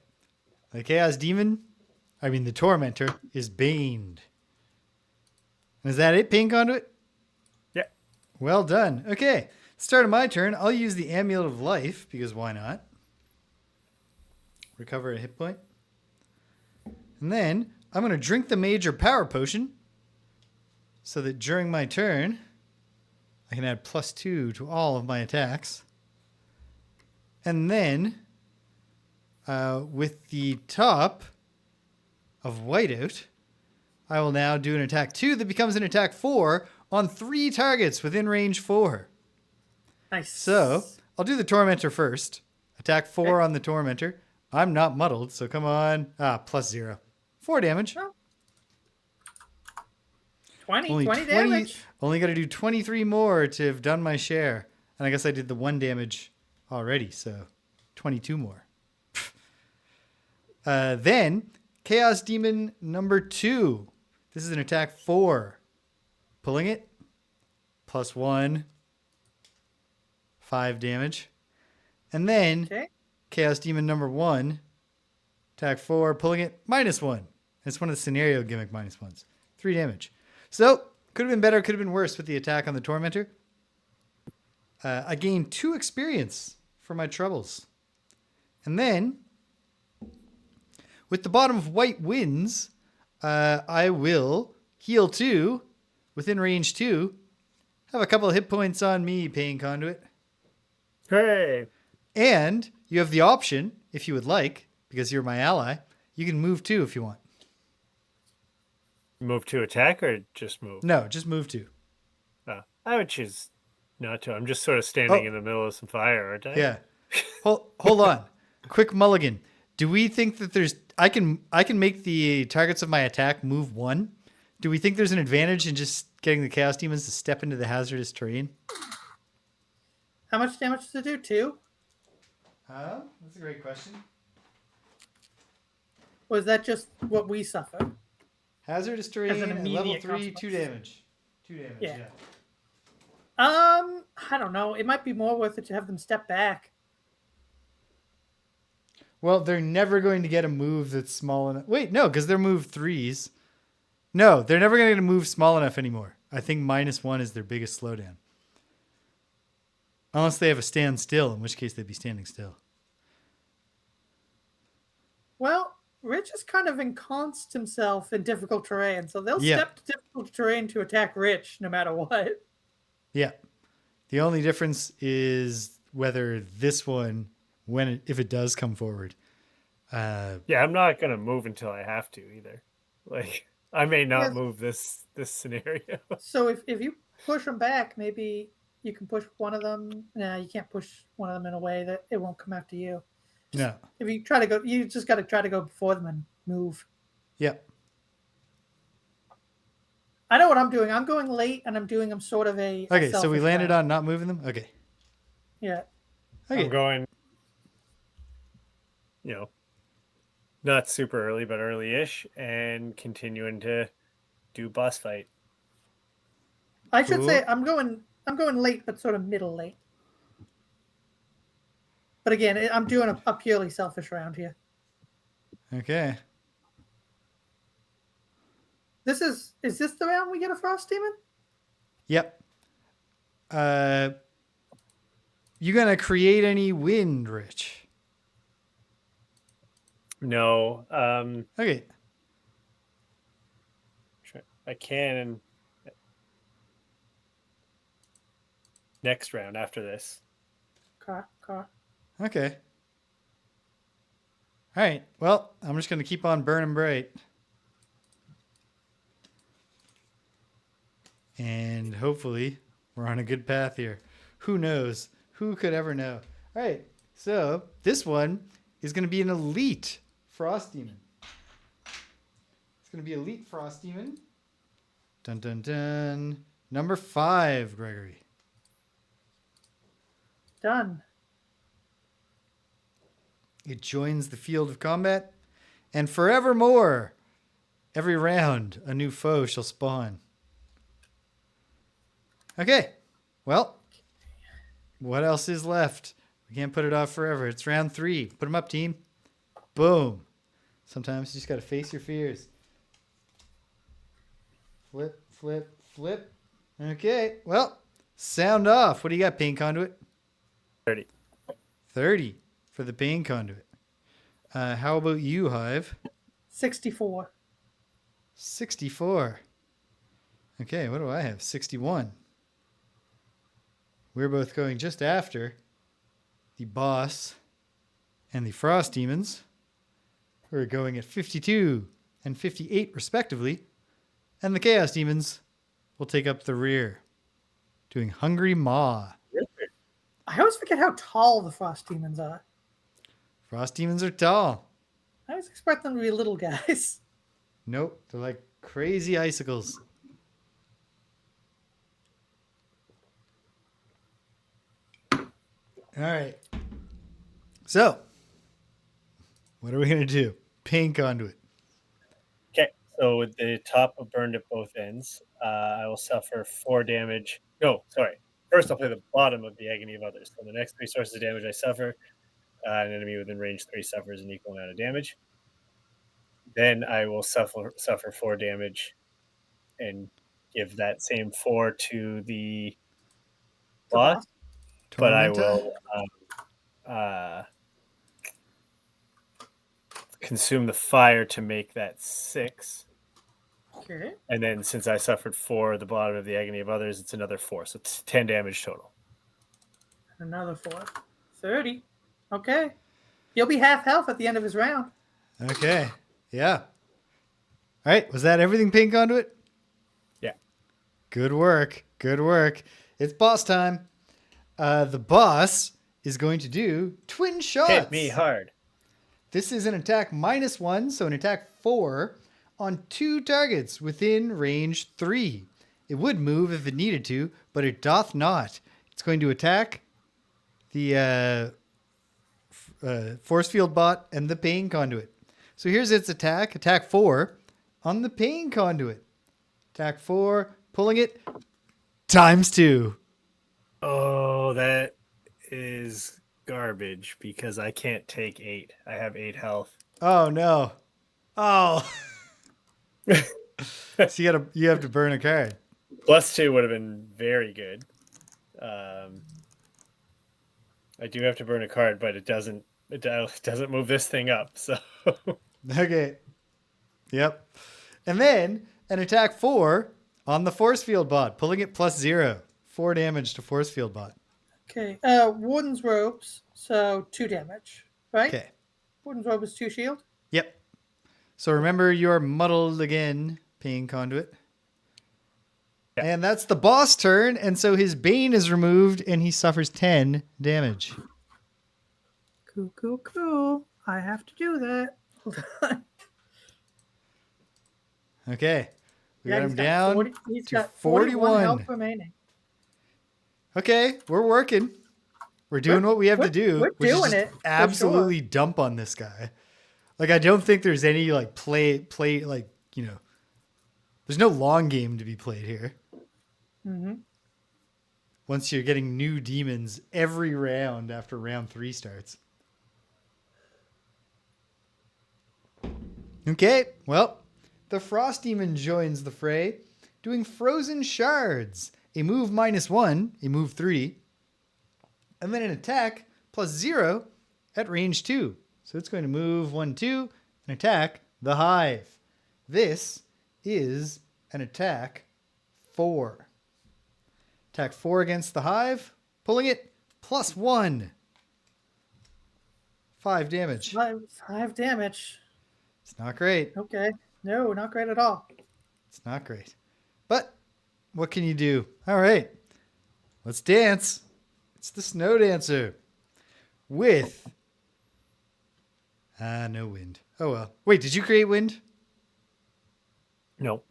The the Tormentor, is baned. And is that it, Pain Conduit? Yeah. Well done. Okay. Start of my turn. I'll use the Amulet of Life, because why not? Recover a hit point. And then I'm going to drink the Major Power Potion so that during my turn, I can add +2 to all of my attacks. And then, with the top of Whiteout, I will now do an attack 2 that becomes an attack 4 on 3 targets within range 4. Nice. So, I'll do the Tormentor first. Attack 4 on the Tormentor. I'm not muddled, so come on. +0. 4 damage. Oh. 20 damage. Only got to do 23 more to have done my share. And I guess I did the 1 damage already, so 22 more. Then, Chaos Demon number 2. This is an attack 4. Pulling it. +1. 5 damage. And then, Chaos Demon number 1. Attack 4. Pulling it. -1. It's one of the scenario gimmick -1s. 3 damage. So, could have been better, could have been worse with the attack on the Tormentor. I gained 2 experience for my troubles. And then, with the bottom of White Winds, I will heal 2 within range 2. Have a couple of hit points on me, Pain Conduit. Hooray! And you have the option, if you would like, because you're my ally, you can move 2 if you want. Move to attack or just move? No, just move 2. I would choose not to. I'm just sort of standing in the middle of some fire, aren't I? Yeah. Hold on. Quick mulligan. Do we think that there's... I can make the targets of my attack move 1. Do we think there's an advantage in just getting the Chaos Demons to step into the hazardous terrain? How much damage does it do? 2? That's a great question. Or is that just what we suffer? Hazardous terrain As an at level immediate 3, consequence. 2 damage. 2 damage, yeah. I don't know. It might be more worth it to have them step back. Well, they're never going to get a move that's small enough. Wait, no, because they're move 3s. No, they're never going to get a move small enough anymore. I think -1 is their biggest slowdown. Unless they have a stand still, in which case they'd be standing still. Well, Rich has kind of ensconced himself in difficult terrain, so they'll step to difficult terrain to attack Rich no matter what. Yeah. The only difference is whether this one, if it does come forward. Yeah, I'm not going to move until I have to either. Like, I may not move this scenario. So if you push them back, maybe you can push one of them. Nah, you can't push one of them in a way that it won't come after you. No. If you try to go, you just got to try to go before them and move. Yep. I know what I'm doing. I'm going late, and I'm doing them sort of a. Okay, so we landed on not moving them? Okay. Yeah. Okay. I'm going, not super early, but early-ish, and continuing to do boss fight. I should say I'm going late, but sort of middle late. But again, I'm doing a purely selfish round here. Okay. Is this the round we get a Frost Demon? Yep. You gonna create any wind, Rich? No. Okay. I can next round after this. Okay. All right. Well, I'm just gonna keep on burning bright. And hopefully we're on a good path here. Who knows? Who could ever know? All right. So this one is going to be an elite Frost Demon. It's going to be elite Frost Demon. Dun, dun, dun. Number 5, Gregory. Done. It joins the field of combat. And forevermore, every round, a new foe shall spawn. Okay, well, What else is left? We can't put it off forever. It's round 3. Put them up, team. Boom. Sometimes you just got to face your fears. Flip, flip, flip. Okay. Well, sound off. What do you got, Pain Conduit? 30. 30 for the Pain Conduit. How about you, Hive? 64. 64. Okay, what do I have? 61. We're both going just after the boss and the Frost Demons. We're going at 52 and 58 respectively. And the Chaos Demons will take up the rear, doing Hungry Maw. I always forget how tall the Frost Demons are. Frost Demons are tall. I always expect them to be little guys. Nope, they're like crazy icicles. All right. So, what are we going to do? Pain Conduit. Okay, so with the top of burned at both ends, I will suffer 4 damage. No, sorry. First, I'll play the bottom of the Agony of Others. So the next 3 sources of damage I suffer, an enemy within range 3 suffers an equal amount of damage. Then I will suffer 4 damage and give that same 4 to the boss. But I will consume the fire to make that 6. Okay. And then since I suffered 4 at the bottom of the Agony of Others, it's another 4. So it's 10 damage total. Another 4. 30. Okay. He'll be half health at the end of his round. Okay. Yeah. All right. Was that everything, Pain Conduit? Yeah. Good work. Good work. It's boss time. The boss is going to do twin shots. Hit me hard. This is an attack -1, so an attack 4 on 2 targets within range 3. It would move if it needed to, but it doth not. It's going to attack the force field bot and the Pain Conduit. So here's its attack. Attack 4 on the Pain Conduit. Attack 4, pulling it ×2. Oh, that is garbage because I can't take 8. I have 8 health. Oh no. Oh. So you have to burn a card. +2 would have been very good. I do have to burn a card, but it doesn't move this thing up. So Okay. Yep. And then an attack 4 on the force field bot, pulling it +0. 4 damage to force field bot. Okay. Warden's Robes, so 2 damage, right? Okay. Warden's Robe is 2 shield. Yep. So remember, you're muddled again, Pain Conduit. Yeah. And that's the boss turn, and so his Bane is removed, and he suffers 10 damage. Cool. I have to do that. Okay. We got him he's got down 40, he's to got 41 health remaining. Okay, we're working. We're doing what we have to do. We're which is doing just it. absolutely dump on this guy. Like, I don't think there's any like play like, you know, there's no long game to be played here. Mm-hmm. Once you're getting new demons every round after round 3 starts. Okay, well, the Frost Demon joins the fray, doing Frozen Shards. A move -1, a move 3, and then an attack +0 at range 2. So it's going to move 1, 2, and attack the Hive. This is an attack 4. Attack 4 against the Hive, pulling it +1. 5 damage. 5 damage. It's not great. Okay. No, not great at all. It's not great. But what can you do? All right. Let's dance. It's the Snow Dancer. With... no wind. Oh, well. Wait, did you create wind? no.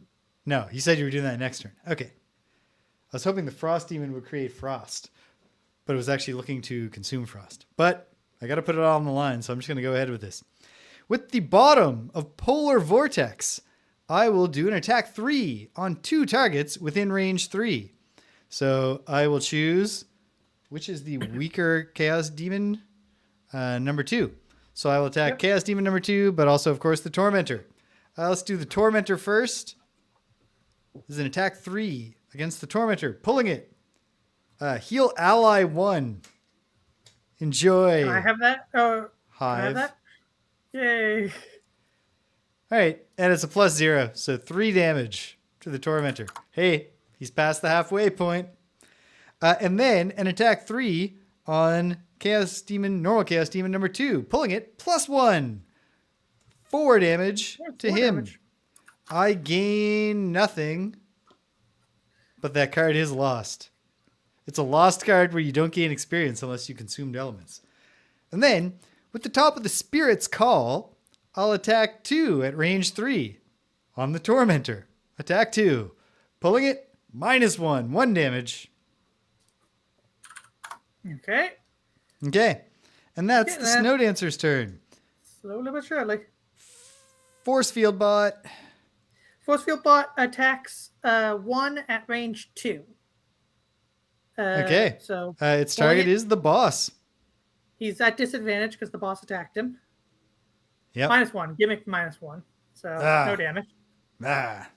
No, you said you were doing that next turn. Okay. I was hoping the Frost Demon would create frost, but it was actually looking to consume frost. But I got to put it all on the line, so I'm just going to go ahead with this. With the bottom of Polar Vortex, I will do an attack 3 on 2 targets within range 3. So I will choose which is the weaker Chaos Demon number 2. So I will attack Yep. Chaos Demon number 2, but also, of course, the Tormentor. Let's do the Tormentor first. This is an attack 3 against the Tormentor. Pulling it. Heal ally 1. Enjoy. Can I have that? Oh, can I Hive. have that? Yay. All right, and it's a +0, so 3 damage to the Tormentor. Hey, he's past the halfway point. And then an attack 3 on normal Chaos Demon number 2. Pulling it, +1. 4 damage Yeah, to 4 him. damage. I gain nothing, but that card is lost. It's a lost card where you don't gain experience unless you consumed elements. And then, with the top of the Spirit's Call, I'll attack 2 at range 3 on the Tormentor. Attack 2. Pulling it, -1. 1 damage. Okay. Okay. And that's Getting the there. Snow Dancer's turn. Slowly but surely. Force Field Bot. Force Field Bot attacks 1 at range 2. Okay. So Its target Pulling it. is the boss. he's at disadvantage because the boss attacked him. Yep. -1. Gimmick -1. So no damage. Ah.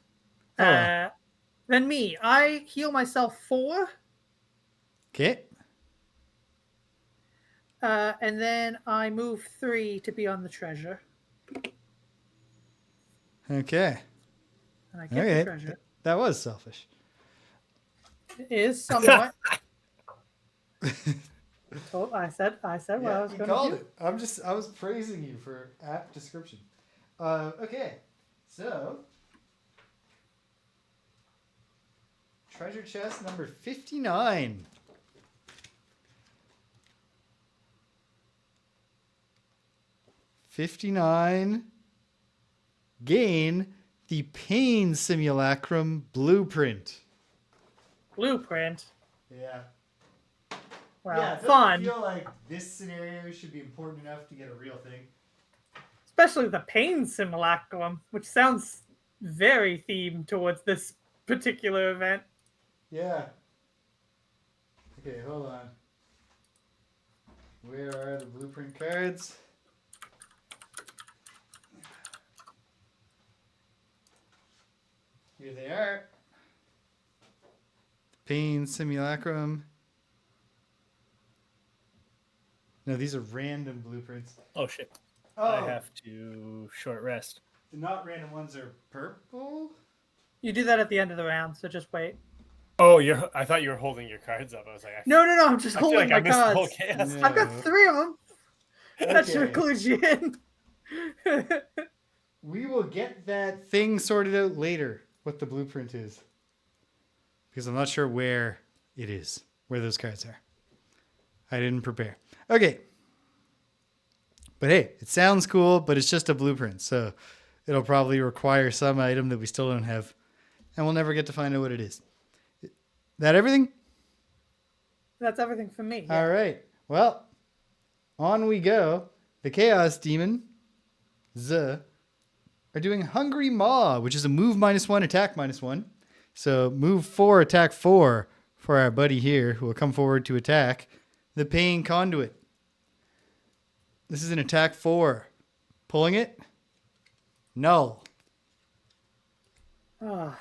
Oh, well. Then me. I heal myself 4. Okay. And then I move 3 to be on the treasure. Okay. And I get Okay. the treasure. That was selfish. It is somewhat. I said what I was you going called to do. it. I was praising you for apt description. Okay. So treasure chest number 59. Gain the Pain Simulacrum Blueprint. Blueprint. Yeah. Well, it doesn't fun. feel like this scenario should be important enough to get a real thing. Especially the Pain Simulacrum, which sounds very themed towards this particular event. Yeah. Okay, hold on. Where are the blueprint cards? Here they are. Pain Simulacrum. No, these are random blueprints. Oh shit! Oh, I have to short rest. the not random ones are purple? You do that at the end of the round, so just wait. Oh, I thought you were holding your cards up. I was like, No, I'm just I feel holding like I my missed the whole cards. chaos. No. I've got 3 of them. That should Okay. clue you in. We will get that thing sorted out later, what the blueprint is. Because I'm not sure where it is, where those cards are. I didn't prepare. Okay. But hey, it sounds cool, but it's just a blueprint. So it'll probably require some item that we still don't have. And we'll never get to find out what it is. That everything? That's everything for me. All right. Well, on we go. The Chaos Demon, are doing Hungry Maw, which is a move -1, attack -1. So move 4, attack 4 for our buddy here who will come forward to attack the Pain Conduit. This is an attack 4. Pulling it. Null. Ah,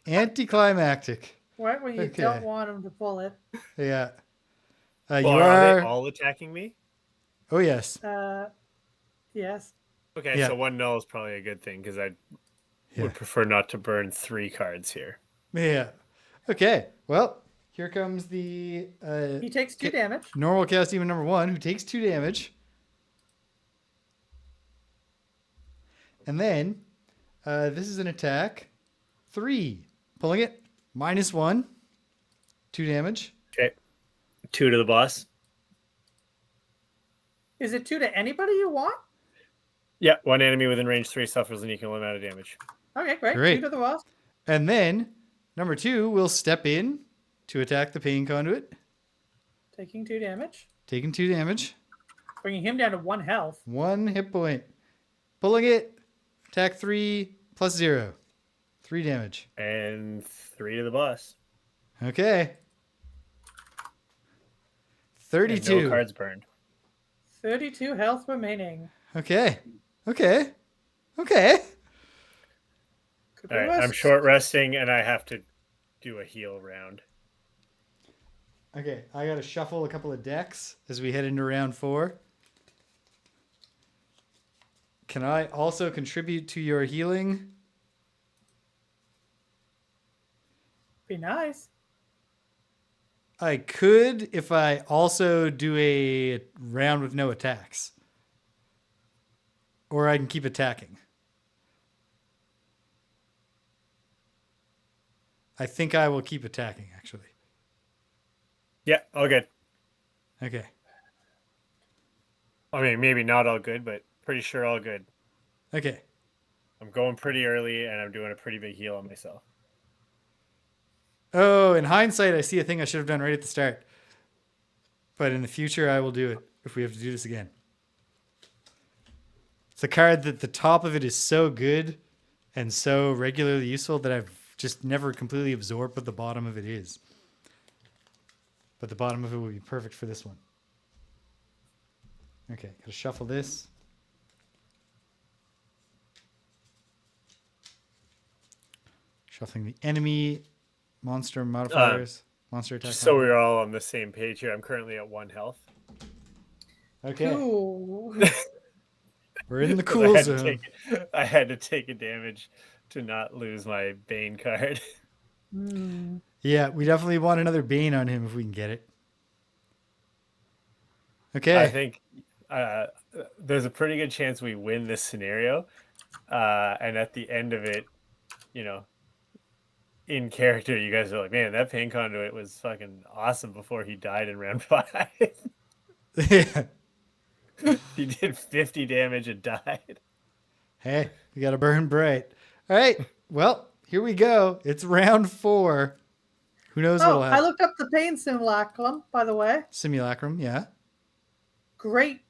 Anticlimactic. right when you Okay. don't want him to pull it. Yeah. Well, You are are. they all attacking me? Oh, yes. Yes. Okay, Yeah. so 1 null is probably a good thing because I Yeah. would prefer not to burn 3 cards here. Yeah. Okay. Well, here comes the He takes 2 damage. normal Chaos Demon number 1, who takes 2 damage. And then this is an attack 3. Pulling it. -1. 2 damage. Okay. 2 to the boss. Is it 2 to anybody you want? Yeah, 1 enemy within range 3 suffers an equal amount of damage. Okay, great. Great. 2 to the boss. And then number 2 will step in to attack the Pain Conduit. Taking 2 damage. Taking 2 damage. Bringing him down to 1 health. 1 hit point. Pulling it. Attack 3 +0. 3 damage. And 3 to the boss. Okay. And no 32. cards burned. 32 health remaining. Okay. Could All be right, worse. I'm short resting, and I have to do a heal round. Okay, I got to shuffle a couple of decks as we head into round 4. Can I also contribute to your healing? Be nice. I could if I also do a round with no attacks. Or I can keep attacking. I think I will keep attacking, actually. Yeah, all good. Okay. I mean, maybe not all good, but pretty sure all good. Okay. I'm going pretty early, and I'm doing a pretty big heal on myself. Oh, in hindsight, I see a thing I should have done right at the start. But in the future, I will do it if we have to do this again. It's a card that the top of it is so good and so regularly useful that I've just never completely absorbed what the bottom of it is. But the bottom of it would be perfect for this one. Okay, gotta shuffle this. Shuffling the enemy monster modifiers, monster attack. Just so modifier. we're all on the same page here, I'm currently at 1 health. Okay, Cool. we're in the 'Cause cool zone. I had to take a damage to not lose my Bane card. Yeah, we definitely want another Bane on him if we can get it. Okay. I think there's a pretty good chance we win this scenario. And at the end of it, you know, in character, you guys are like, man, that Pain Conduit was fucking awesome before he died in round 5. Yeah. He did 50 damage and died. Hey, we got to burn bright. All right. Well, here we go. It's round 4. Who knows Oh, what'll happen? I looked up the pain simulacrum, by the way. Simulacrum, yeah. Great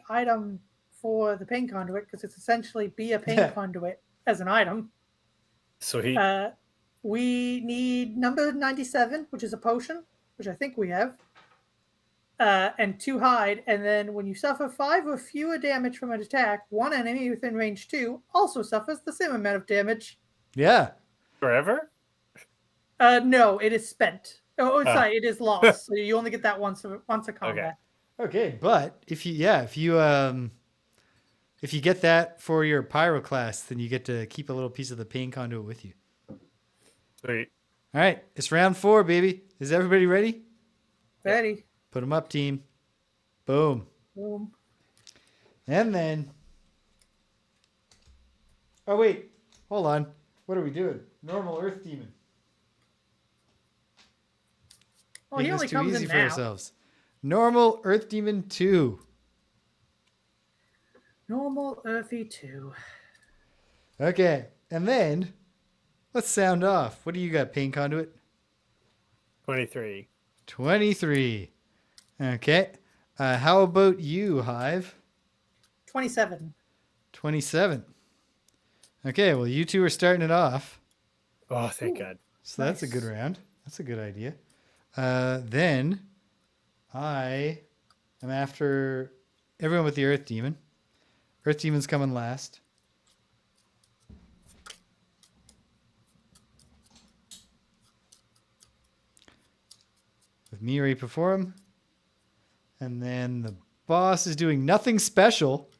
item for the pain conduit because it's essentially be a pain conduit as an item. Sweet. We need number 97, which is a potion, which I think we have, and 2 hide. And then when you suffer 5 or fewer damage from an attack, one enemy within range 2 also suffers the same amount of damage. Yeah. Forever? No, it is spent. Oh, sorry, it is lost. So you only get that once a combat. Okay, but if you get that for your pyro class, then you get to keep a little piece of the pain conduit with you. Sweet. All right, it's round 4, baby. Is everybody ready? Ready. Put them up, team. Boom. Boom. And then. Oh, wait. Hold on. What are we doing? Normal Earth Demon. Well, he Making only this too comes easy in for now. ourselves. Normal Earth Demon 2. Normal Earthy 2. Okay, and then let's sound off. What do you got, Pain Conduit? 23. 23. Okay. How about you, Hive? 27. 27. Okay, well, you two are starting it off. Oh, thank God. So that's a good round. That's a good idea. Then I am after everyone with the Earth Demon. Earth Demon's coming last. With me ready before him. And then the boss is doing nothing special.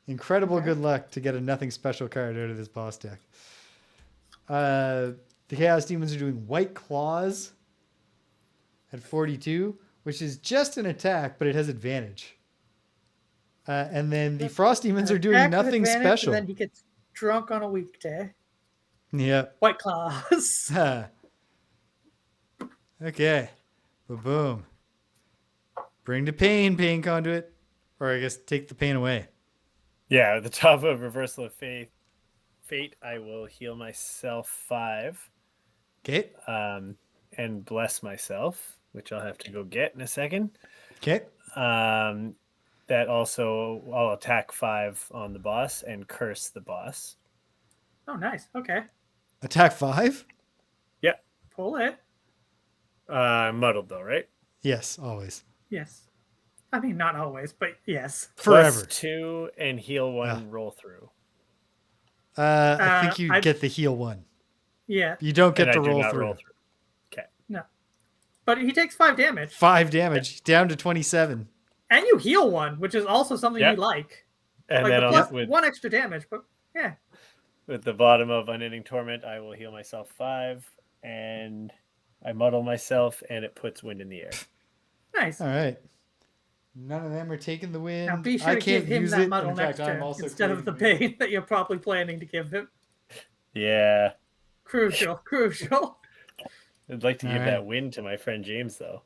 Incredible good luck to get a nothing special card out of this boss deck. The Chaos Demons are doing White Claws at 42, which is just an attack, but it has advantage. And then the Frost Demons are doing Attack with nothing advantage, special. And then he gets drunk on a weekday. Yep. White Claws. Okay. Boom. Bring the Pain Conduit. Or I guess take the pain away. Yeah, at the top of Reversal of Fate, I will heal myself 5. Okay. And bless myself, which I'll have to go get in a second. Okay. That also, I'll attack 5 on the boss and curse the boss. Oh, nice. Okay. Attack 5? Yep. Pull it. Muddled though, right? Yes, always. Yes. I mean, not always, but yes. Forever. +2 and heal 1 Ah. roll through. I think you I get the heal 1. yeah You don't get And to I do roll not through. roll through. Okay. no, but he takes 5 damage, 5 damage, down to 27. and you heal 1, which is also something Yep. you like. And Like then the on, plus with 1 extra damage, but yeah. with the bottom of Unending Torment, I will heal myself 5, and I muddle myself, and it puts wind in the air. Nice. All right. None of them are taking the wind. Now be sure I to give can't him use that it. muddle In next fact, I'm turn also instead of the creating wind. pain that you're probably planning to give him. Yeah. Crucial. I'd like to All give right. that wind to my friend James, though.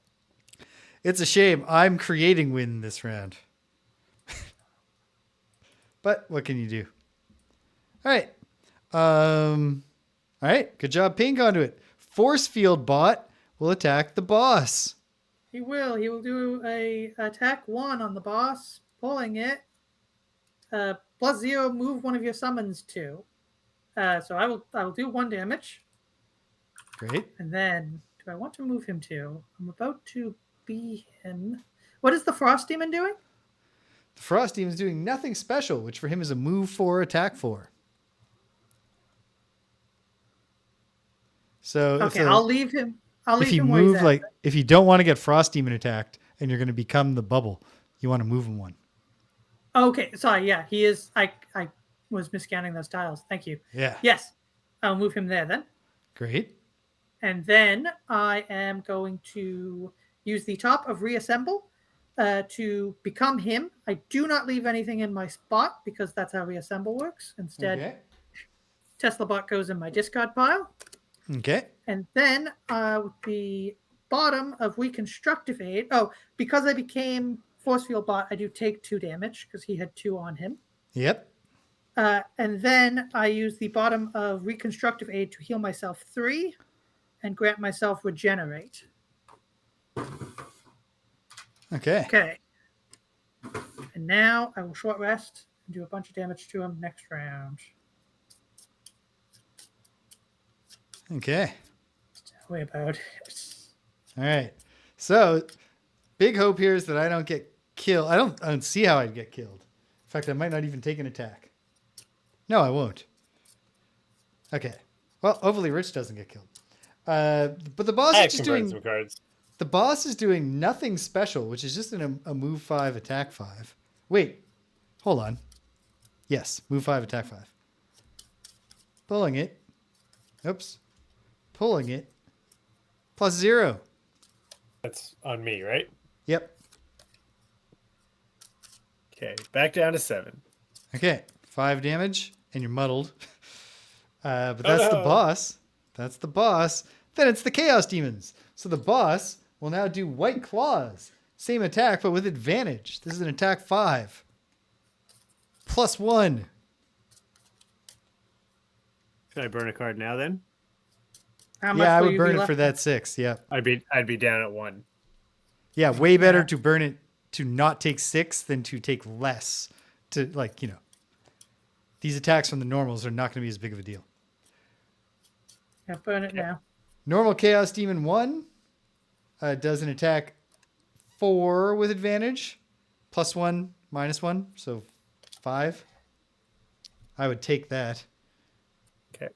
It's a shame. I'm creating wind this round. But what can you do? All right. All right. Good job, Pain Conduit. Force Field Bot will attack the boss. He will. He will do a attack 1 on the boss, pulling it. +0, move one of your summons to. So I will do 1 damage. Great. And then, do I want to move him to? I'm about to be him. What is the Frost Demon doing? The Frost Demon is doing nothing special, which for him is a move 4, attack 4. So Okay, I'll leave him. I'll if leave you him where he's move at. like if you don't want to get Frost Demon attacked and you're going to become the bubble, you want to move him 1. Okay, sorry. Yeah, he is. I was miscounting those tiles. Thank you. Yeah. Yes, I'll move him there then. Great. And then I am going to use the top of Reassemble to become him. I do not leave anything in my spot because that's how Reassemble works. Instead, Okay. Tesla Bot goes in my discard pile. Okay. And then with the bottom of Reconstructive Aid, because I became Force Field Bot, I do take 2 damage because he had 2 on him. Yep. And then I use the bottom of Reconstructive Aid to heal myself 3 and grant myself Regenerate. Okay. Okay. And now I will short rest and do a bunch of damage to him next round. Okay. Tell me about it. All right. So, big hope here is that I don't get killed. I don't see how I'd get killed. In fact, I might not even take an attack. No, I won't. Okay. Well, hopefully Rich doesn't get killed. But the boss I is just can burn doing some cards. the boss is doing nothing special, which is just a move 5, attack 5. Wait. Hold on. Yes, move 5, attack 5. Pulling it. Oops. Pulling it. +0. That's on me, right? Yep. Okay, back down to 7. Okay. 5 damage, and you're muddled. But that's the no. boss. That's the boss. Then it's the Chaos Demons. So the boss will now do White Claws. Same attack, but with advantage. This is an attack 5. +1. Can I burn a card now then? How much Yeah, I will would you burn be it left for with? that 6. Yeah. I'd be down at 1. Yeah, way better Yeah. to burn it to not take 6 than to take less. To, like, these attacks from the normals are not going to be as big of a deal. Yeah, burn it now. Normal Chaos Demon 1 does an attack 4 with advantage. +1, -1, so 5. I would take that. Okay.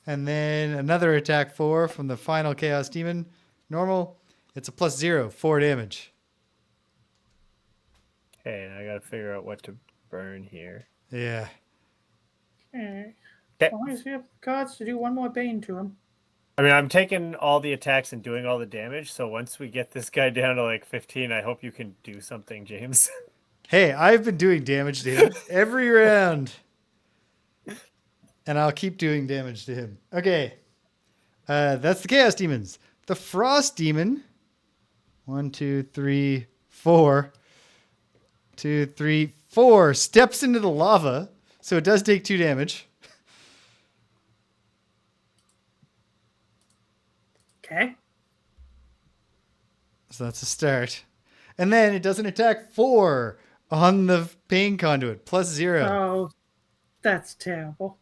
And then another attack 4 from the final Chaos Demon. Normal, it's a +0, 4 damage. Okay, and I gotta figure out what to burn here. Yeah. Okay. Okay. As long as you have cards to do 1 more Bane to him. I mean, I'm taking all the attacks and doing all the damage, so once we get this guy down to like 15, I hope you can do something, James. Hey, I've been doing damage to him every round. And I'll keep doing damage to him. Okay. That's the Chaos Demons. The Frost Demon. 1, 2, 3, 4. 2, 3, 4. Steps into the lava. So it does take 2 damage. Okay. So that's a start. And then it does an attack 4 on the Pain Conduit. +0. Oh, that's terrible.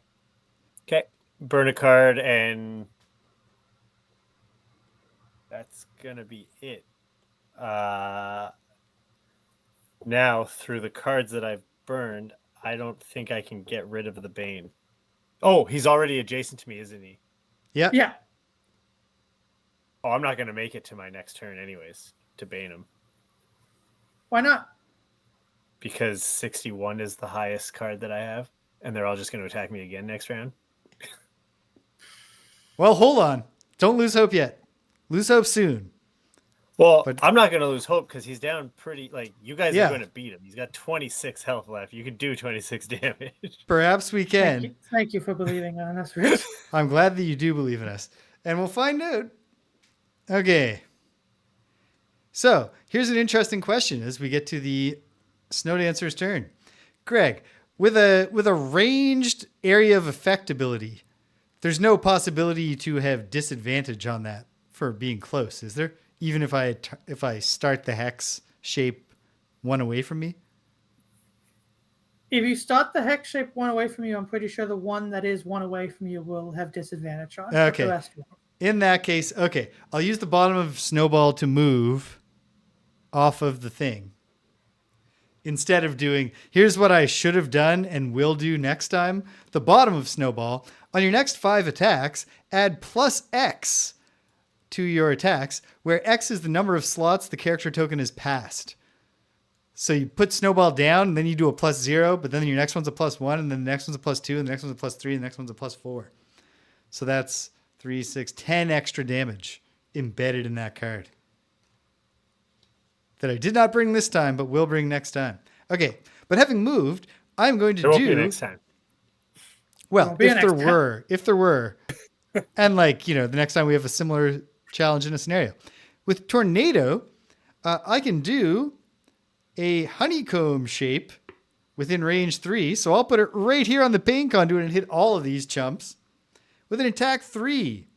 Okay, burn a card, and that's gonna be it. Now, through the cards that I've burned, I don't think I can get rid of the Bane. Oh, he's already adjacent to me, isn't he? Yeah. Yeah. Oh, I'm not gonna make it to my next turn anyways to Bane him. Why not? Because 61 is the highest card that I have, and they're all just gonna attack me again next round. Well, hold on. Don't lose hope yet. Lose hope soon. Well, But- I'm not going to lose hope because he's down pretty. Like, you guys Yeah. are going to beat him. He's got 26 health left. You can do 26 damage. Perhaps we Thank can. you. Thank you for believing on us, Rich. I'm glad that you do believe in us. And we'll find out. Okay. So here's an interesting question as we get to the Snow Dancer's turn. Greg, with a ranged area of effect ability, there's no possibility to have disadvantage on that for being close, is there? Even if I start the hex shape one away from me? If you start the hex shape one away from you, I'm pretty sure the one that is one away from you will have disadvantage on. but Okay. The rest won't. In that case, okay, I'll use the bottom of Snowball to move off of the thing. Instead of doing, here's what I should have done and will do next time. The bottom of Snowball, on your next 5 attacks, add plus X to your attacks, where X is the number of slots the character token is passed. So you put Snowball down, and then you do a +0, but then your next one's a +1, and then the next one's a +2, and the next one's a +3, and the next one's a +4. So that's 3, 6, 10 extra damage embedded in that card. That I did not bring this time, but will bring next time. Okay, but having moved, I'm going to There won't be do... next time. Well, Won't be if next there were, and the next time we have a similar challenge in a scenario. With Tornado, I can do a honeycomb shape within range 3. So I'll put it right here on the Pain Conduit and hit all of these chumps with an attack 3.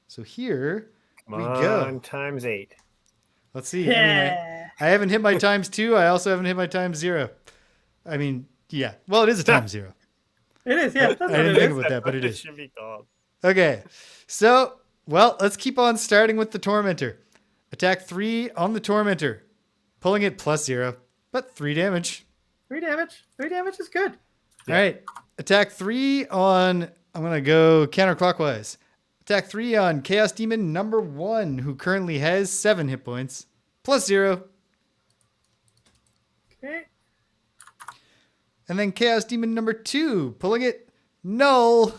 So here Come we on, go. times 8. Let's see. Yeah. I haven't hit my times 2. I also haven't hit my times 0. I mean, yeah. Well, it is a times 0. It is, yeah. That's I what didn't it think is. about that, but it That's what is. should be called. Okay. So, well, let's keep on starting with the Tormentor. Attack 3 on the Tormentor. Pulling it +0, but 3 damage. 3 damage. 3 damage is good. All right. Attack 3 on, I'm going to go counterclockwise. Attack 3 on Chaos Demon number 1, who currently has 7 hit points. +0. Okay. And then Chaos Demon number 2, pulling it null.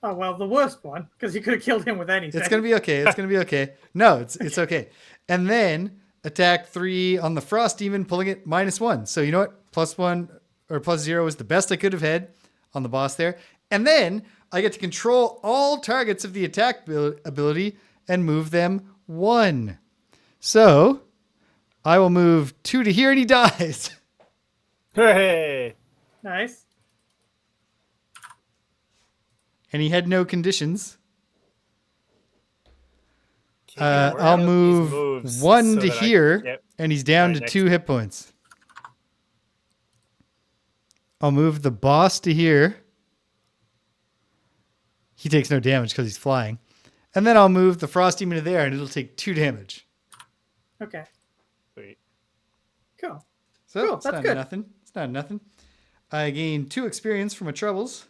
Oh, well, the worst one, because you could have killed him with anything. It's going to be okay. It's going to be okay. No, it's okay. And then attack 3 on the Frost Demon, pulling it -1. So you know what? +1 or +0 is the best I could have had on the boss there. And then I get to control all targets of the attack ability and move them 1. So I will move 2 to here and he dies. Hey! Nice. And he had no conditions. Okay, we're I'll out of these move moves 1 so to that I can here, get- and he's down my to next- 2 hit points. I'll move the boss to here. He takes no damage because he's flying. And then I'll move the Frost Demon to there, and it'll take 2 damage. Okay. Sweet. Cool. So Cool, it's that's not good. nothing. It's not nothing. I gain 2 experience for my troubles.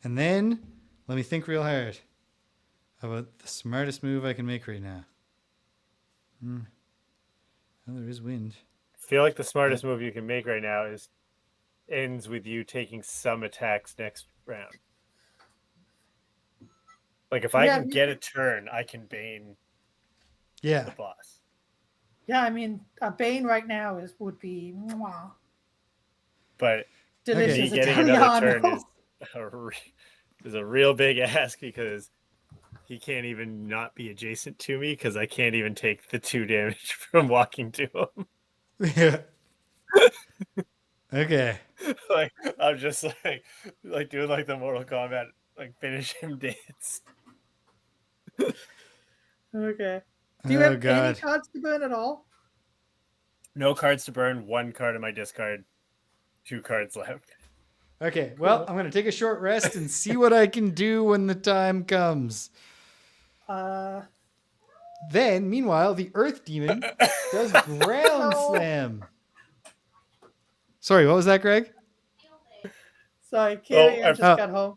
And then, let me think real hard about the smartest move I can make right now. Oh, there is wind. I feel like the smartest move you can make right now ends with you taking some attacks next round. Like if I Yeah, can get a turn, I can Bane the Yeah. boss. Yeah, I mean, a Bane right now would be mwah, But delicious me getting another turn Italiano. is a real big ask because he can't even not be adjacent to me because I can't even take the 2 damage from walking to him. Yeah. Okay. Like I'm just like doing like the Mortal Kombat like finish him dance. Okay. Do you have any God. cards to burn at all? No cards to burn, 1 card in my discard, 2 cards left. Okay, well, I'm going to take a short rest and see what I can do when the time comes. Then, meanwhile, the Earth Demon does Ground No. Slam. Sorry, what was that, Greg? Sorry, Carrie Ann just got home.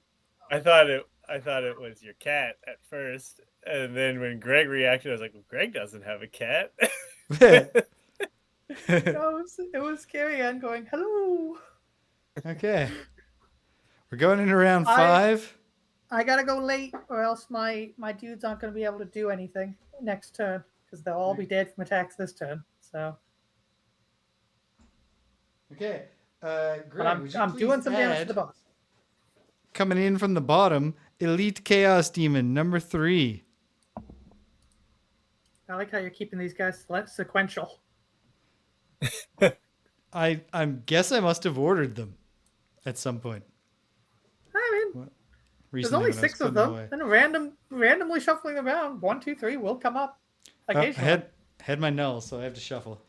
I thought it was your cat at first, and then when Greg reacted, I was like, well, Greg doesn't have a cat. No, it was Carrie Ann going, hello. Okay. We're going into round 5. I gotta go late, or else my dudes aren't gonna be able to do anything next turn because they'll all be dead from attacks this turn. So. Okay. Greg, But I'm doing some damage to the boss. Coming in from the bottom, Elite Chaos Demon number 3. I like how you're keeping these guys sequential. I guess I must have ordered them at some point. I mean, there's Recently only when I was 6 of putting them, and randomly shuffling them around. 1, 2, 3 will come up occasionally. I had my null, so I have to shuffle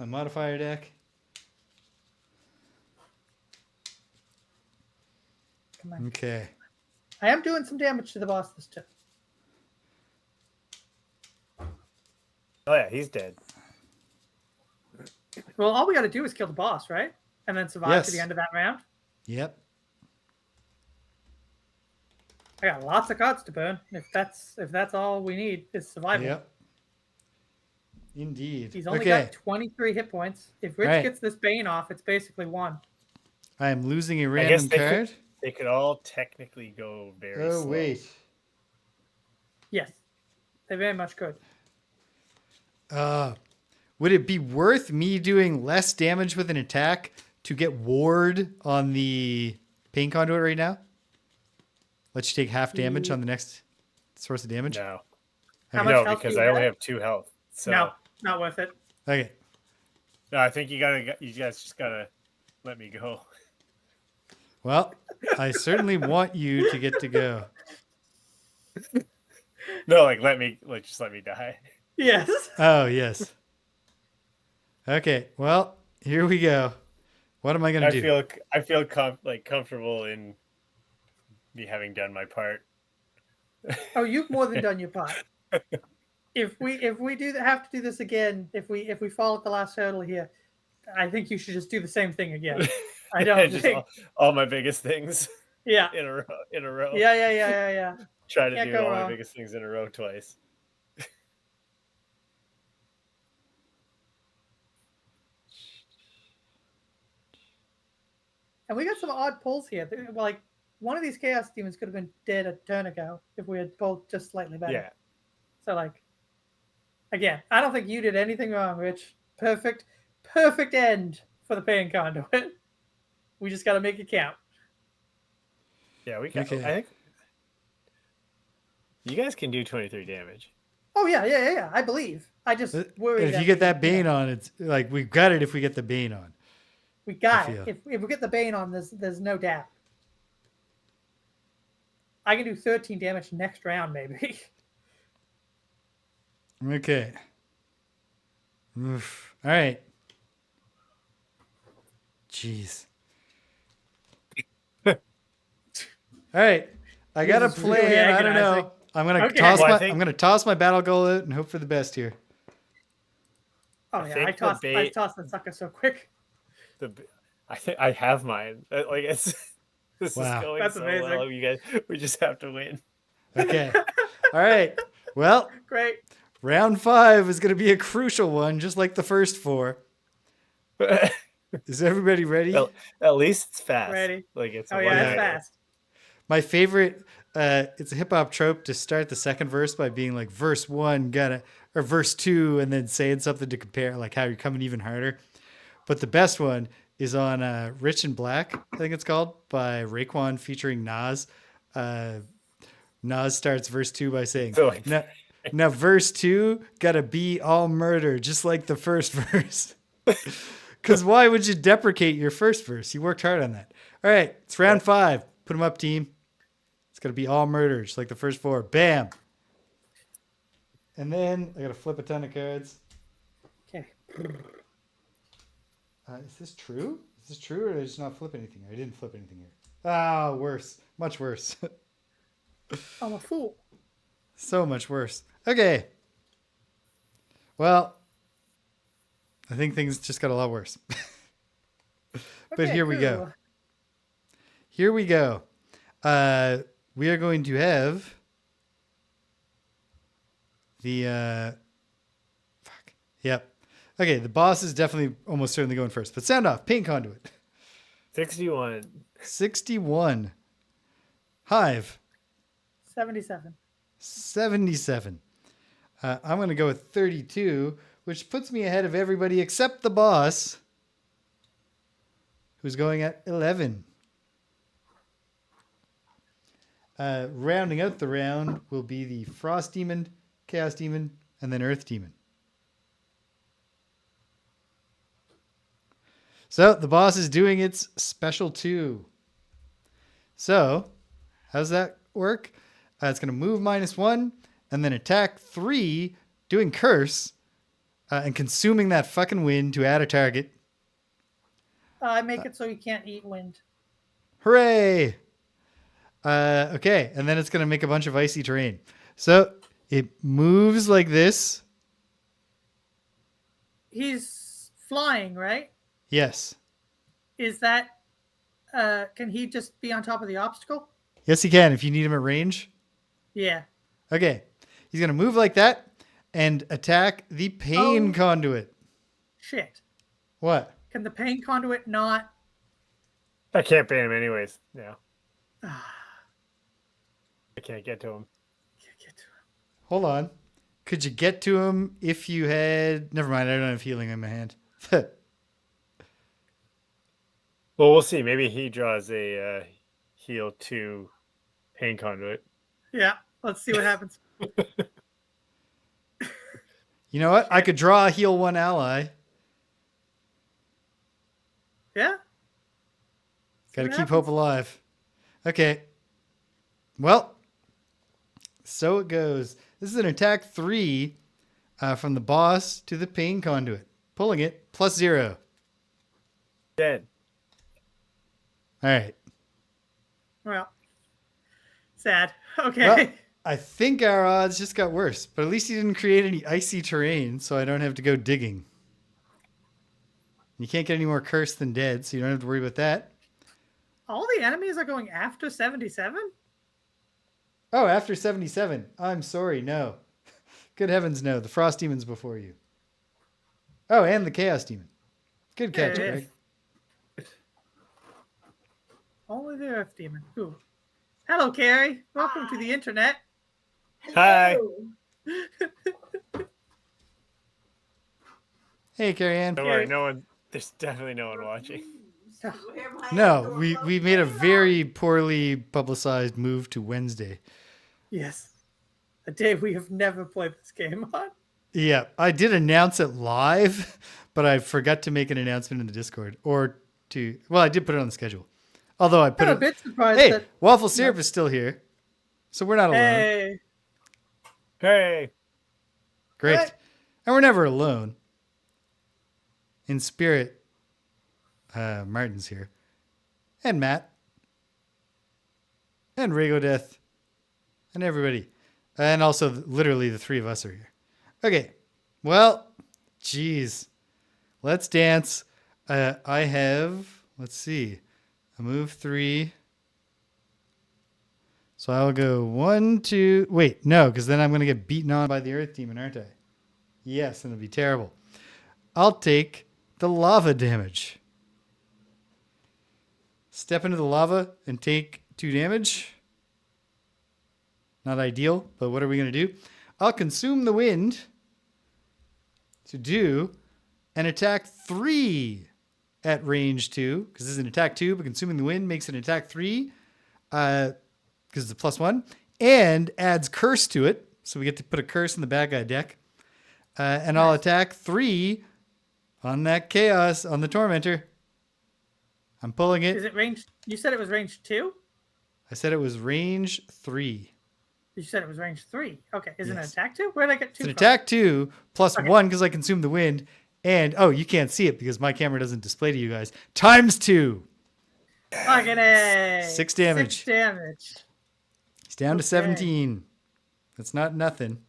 my modifier deck. Come on. Okay. I am doing some damage to the boss this turn. Oh yeah, he's dead. Well, all we got to do is kill the boss, right? And then survive to the end of that round. Yep. I got lots of cards to burn. If that's all we need is survival. Yep. Indeed. He's only got 23 hit points. If Rich gets this Bane off, it's basically 1. I am losing a random card. They could all technically go very slow. Oh, wait. Yes. They very much could. Would it be worth me doing less damage with an attack to get ward on the Pain Conduit right now? Let you take half damage on the next source of damage? No. How much health because do you I only have? have 2 health. So No, not worth it. Okay. No, I think you guys just gotta let me go. Well, I certainly want you to get to go. No, just let me die. Yes. Oh, yes. Okay, well, here we go. What am I going to do? I feel comfortable in me having done my part. Oh, you've more than done your part. If we have to do this again, if we fall at the last hurdle here, I think you should just do the same thing again. I don't think all my biggest things. Yeah. In a row. Yeah. Try to do all my biggest things in a row twice. And we got some odd pulls here. Like one of these Chaos Demons could have been dead a turn ago if we had pulled just slightly better. Yeah. So again, I don't think you did anything wrong, Rich. Perfect end for the Pain Conduit. We just got to make it count. Yeah, we can. Okay. I think you guys can do 23 damage. Oh yeah. I believe. I just worry. If you get that Bane on, it's like we've got it. If we get the Bane on, we got it. If we get the Bane on, there's no doubt. I can do 13 damage next round, maybe. Okay. Oof. All right. Jeez. All right. I got a plan. Really I don't know. I'm gonna toss my battle goal out and hope for the best here. Oh yeah, I tossed the sucker so quick. I have mine. This is going That's so amazing. well. You guys, we just have to win. Okay. All right. Well, great. Round 5 is going to be a crucial one, just like the first 4. Is everybody ready? Well, at least it's fast. Ready. It's fast. My favorite, it's a hip hop trope to start the second verse by being like verse 1 or verse 2 and then saying something to compare, like how you're coming even harder. But the best one is on Rich and Black, I think it's called, by Raekwon featuring Nas. Nas starts verse 2 by saying, now verse 2 gotta be all murder, just like the first verse. Because why would you deprecate your first verse? You worked hard on that. All right, it's round 5. Put them up, team. It's gotta be all murder, just like the first 4. Bam. And then I gotta flip a ton of cards. Okay. Is this true? Is this true, or did I just not flip anything? I didn't flip anything here. Ah, worse. Much worse. I'm a fool. So much worse. Okay. Well, I think things just got a lot worse. But Okay, here we go. cool. Here we go. We are going to have the fuck. Yep. Okay, the boss is definitely almost certainly going first. But sound off. Pain Conduit. 61. 61. Hive. 77. 77. I'm going to go with 32, which puts me ahead of everybody except the boss, who's going at 11. Rounding out the round will be the Frost Demon, Chaos Demon, and then Earth Demon. So the boss is doing its special 2. So, how's that work? It's going to move -1 and then attack 3, doing curse, and consuming that fucking wind to add a target. I make it so you can't eat wind. Hooray! Okay, and then it's going to make a bunch of icy terrain. So it moves like this. He's flying, right? Yes. Is that can he just be on top of the obstacle? Yes, he can if you need him at range. Yeah. Okay. He's going to move like that and attack the Pain Conduit. Shit. What? Can the Pain Conduit not? I can't ban him anyways. No. I can't get to him. Can't get to him. Hold on. Could you get to him if you had... Never mind, I don't have healing in my hand. Well, we'll see. Maybe he draws a heal 2 Pain Conduit. Yeah. Let's see what happens. You know what? I could draw a heal 1 ally. Yeah. Got to what keep hope alive. Okay. Well, so it goes. This is an attack 3 from the boss to the Pain Conduit. Pulling it, +0. Dead. All right. Well, sad. Okay. Well, I think our odds just got worse, but at least he didn't create any icy terrain, so I don't have to go digging. You can't get any more cursed than dead, so you don't have to worry about that. All the enemies are going after 77? Oh, after 77. I'm sorry, no. Good heavens, no. The Frost Demon's before you. Oh, and the Chaos Demon. Good catch, Yeah, Greg. Only the Earth Demon. Ooh. Hello, Carrie. Welcome to the internet. Hi. Hey, Carrie Ann. Don't worry. No one. There's definitely no one watching. No, we made a very poorly publicized move to Wednesday. Yes. A day we have never played this game on. Yeah, I did announce it live, but I forgot to make an announcement in the Discord. Well, I did put it on the schedule. Although I put I'm it... a bit surprised Hey, that... Waffle Syrup is still here. So we're not alone. Hey. Hey. Great. What? And we're never alone. In spirit, Martin's here. And Matt. And Rago Death. And everybody. And also, literally, the 3 of us are here. Okay. Well, geez. Let's dance. I have, let's see, a move 3. So I'll go 1, 2. Wait, no, because then I'm going to get beaten on by the Earth Demon, aren't I? Yes, and it'll be terrible. I'll take the lava damage. Step into the lava and take 2 damage. Not ideal, but what are we going to do? I'll consume the wind to do an attack 3 at range 2. Because this is an attack 2, but consuming the wind makes it an attack 3. Because it's a +1. And adds curse to it. So we get to put a curse in the bad guy deck. And I'll attack 3 on that chaos, on the tormentor. I'm pulling it. Is it range? You said it was range 2? I said it was range 3. You said it was range 3. Okay. Is it an Yes. attack 2? Where did I get 2 It's an from? attack 2 plus Okay. 1 because I consumed the wind. And, oh, you can't see it because my camera doesn't display to you guys. Times 2. Fucking A. 6 damage. 6 damage. He's down to Okay. 17. That's not nothing.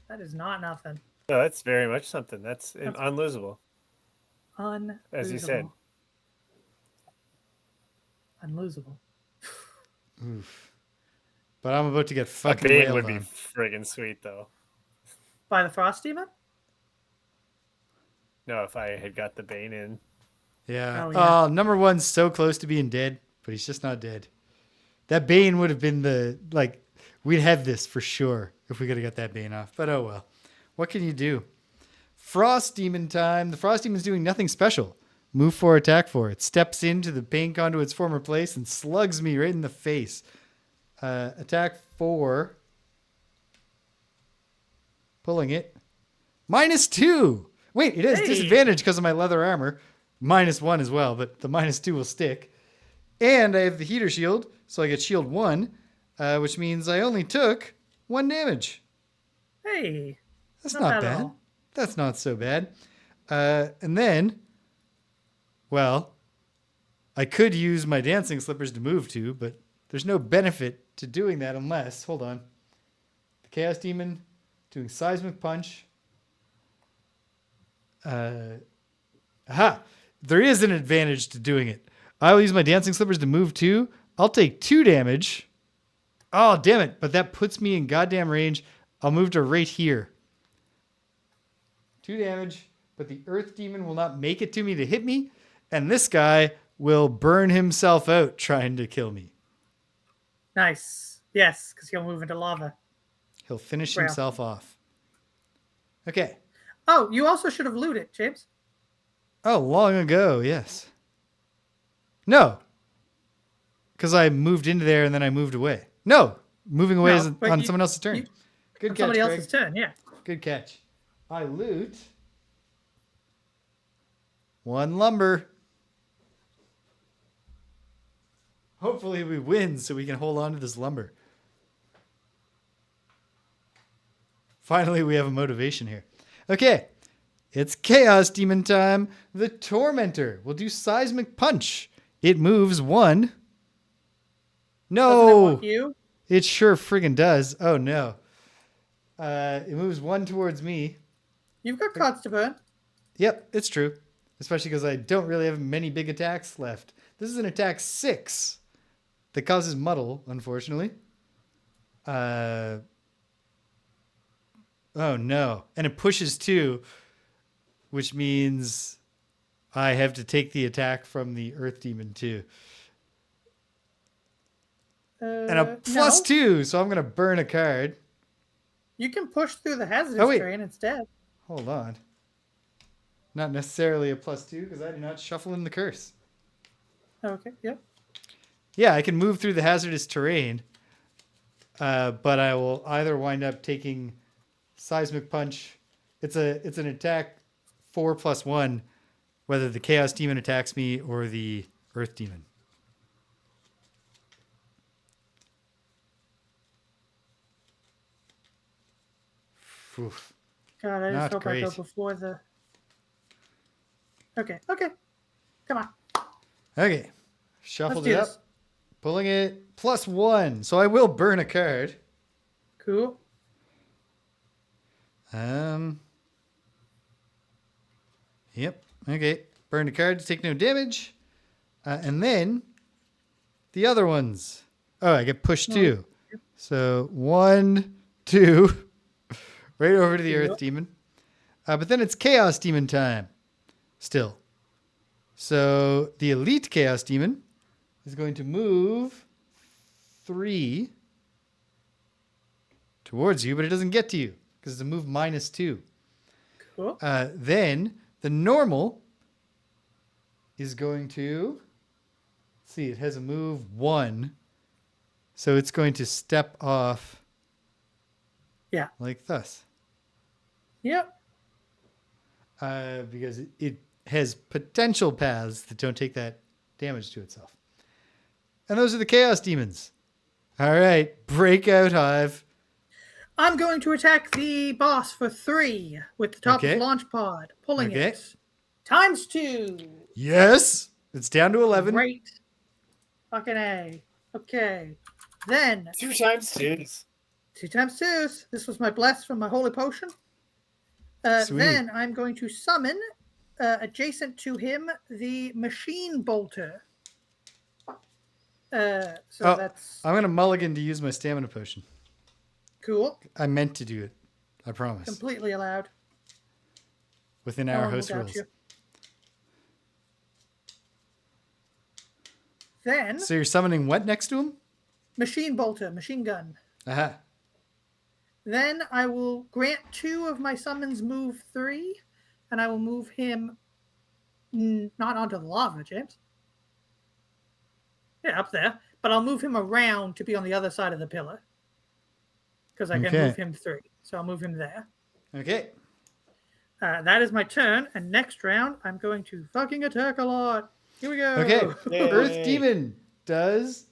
That is not nothing. No, that's very much something. That's unlosable, Unlosable. as you said. Unlosable. Oof. But I'm about to get A fucking bane wailed would be on. friggin' sweet, though. By the Frosthaven? No, if I had got the bane in. Yeah. Oh, yeah. Number 1's so close to being dead, but he's just not dead. That Bane would have been we'd have this for sure if we could have got that Bane off. But oh well. What can you do? Frost Demon time. The Frost Demon's doing nothing special. Move 4, attack 4. It steps into the Pain Conduit's former place and slugs me right in the face. Attack 4. Pulling it. -2. Wait, it has disadvantage because of my leather armor. -1 as well, but the -2 will stick. And I have the heater shield, so I get shield 1, which means I only took 1 damage. Hey. That's Not not bad at bad. all. That's not so bad. And then, well, I could use my dancing slippers to move to, but there's no benefit to doing that unless, hold on. The Chaos Demon doing Seismic Punch. Aha! There is an advantage to doing it. I will use my dancing slippers to move 2. I'll take 2 damage. Oh, damn it. But that puts me in goddamn range. I'll move to right here. 2 damage, but the Earth Demon will not make it to me to hit me. And this guy will burn himself out trying to kill me. Nice. Yes, because he'll move into lava. He'll finish Well. himself off. Okay. Oh, you also should have looted, James. Oh, long ago, yes. No. Because I moved into there and then I moved away. No. Moving away is on someone else's turn. Good catch, Somebody Greg. else's turn, yeah. Good catch. I loot 1 lumber. Hopefully we win so we can hold on to this lumber. Finally, we have a motivation here. Okay. It's Chaos Demon time. The Tormentor will do Seismic Punch. It moves 1. Doesn't it No. want you? It sure friggin' does. Oh, no. It moves 1 towards me. You've got cards to burn. Yep, it's true. Especially because I don't really have many big attacks left. This is an attack 6 that causes muddle, unfortunately. Oh, no. And it pushes 2, which means I have to take the attack from the Earth Demon, too. And a plus no. 2, so I'm going to burn a card. You can push through the hazardous terrain instead. Hold on. Not necessarily a plus 2 because I do not shuffle in the curse. Okay, yep. Yeah, I can move through the hazardous terrain, but I will either wind up taking Seismic Punch. It's an attack 4+1, whether the Chaos Demon attacks me or the Earth Demon. Oof. God, I Not just hope I go great. before the... Okay. Come on. Okay. Shuffled Let's it do up. this. Pulling it +1. So I will burn a card. Cool. Yep. Okay. Burn a card to take no damage. And then the other ones. Oh, I get pushed 2. So 1, 2. Right over to the Earth Demon. But then it's Chaos Demon time. Still. So the Elite Chaos Demon is going to move 3 towards you, but it doesn't get to you because it's a move -2. Cool. Then the normal is going to, let's see, it has a move 1. So it's going to step off. Yeah. Like thus. Yep. Because it has potential paths that don't take that damage to itself. And those are the Chaos Demons. All right. Breakout Hive. I'm going to attack the boss for 3 with the top Okay. of launch pod. Pulling Okay. it. ×2. Yes. It's down to 11. Great. Fucking A. Okay. Then 2 times 2s. 2 ×2s. This was my bless from my holy potion. Sweet. Then I'm going to summon, adjacent to him, the machine bolter. That's I'm going to mulligan to use my stamina potion. cool. I meant to do it. I promise. Completely allowed. Within No our one will host doubt rules. you. Then So you're summoning what next to him? machine bolter, machine gun. Aha. Then I will grant 2 of my summons move 3, and I will move him not onto the lava, James. Yeah, up there. But I'll move him around to be on the other side of the pillar. Because I can move him 3. So I'll move him there. Okay. That is my turn. And next round, I'm going to fucking attack a lot. Here we go. Okay. Yay. Earth Demon does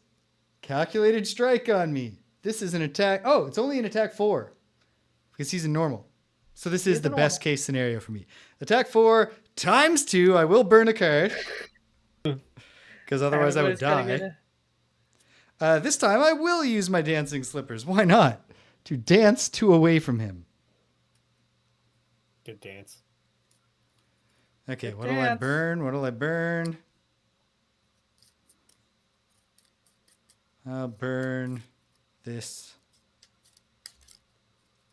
calculated strike on me. This is an attack. Oh, it's only an attack 4 because he's a normal. So this is the best case scenario for me. Attack 4 ×2. I will burn a card because otherwise I would die. This time I will use my dancing slippers. Why not? To dance 2 away from him. Good dance. Okay, Good what will I dance. burn? What will I burn? I'll burn this.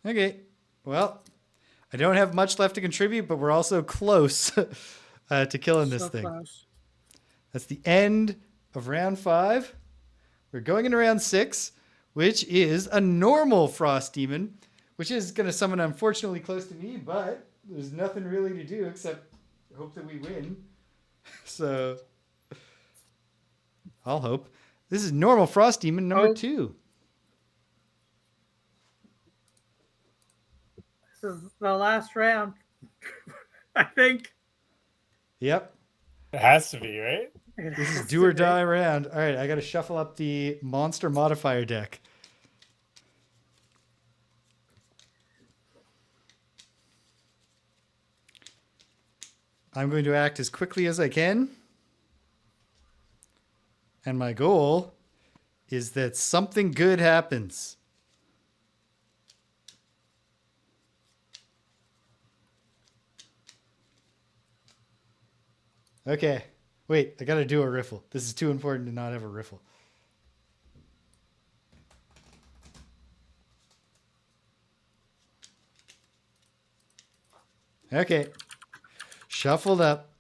Okay, well, I don't have much left to contribute, but we're also close to killing this thing. Close. That's the end of round 5. We're going into round 6, which is a normal Frost Demon, which is going to summon unfortunately close to me, but there's nothing really to do except hope that we win. So I'll hope. This is normal Frost Demon number 2. This is the last round, I think. Yep. It has to be, right? This is do or die round. All right, I got to shuffle up the monster modifier deck. I'm going to act as quickly as I can. And my goal is that something good happens. Okay. Wait, I got to do a riffle. This is too important to not have a riffle. Okay. Shuffled up.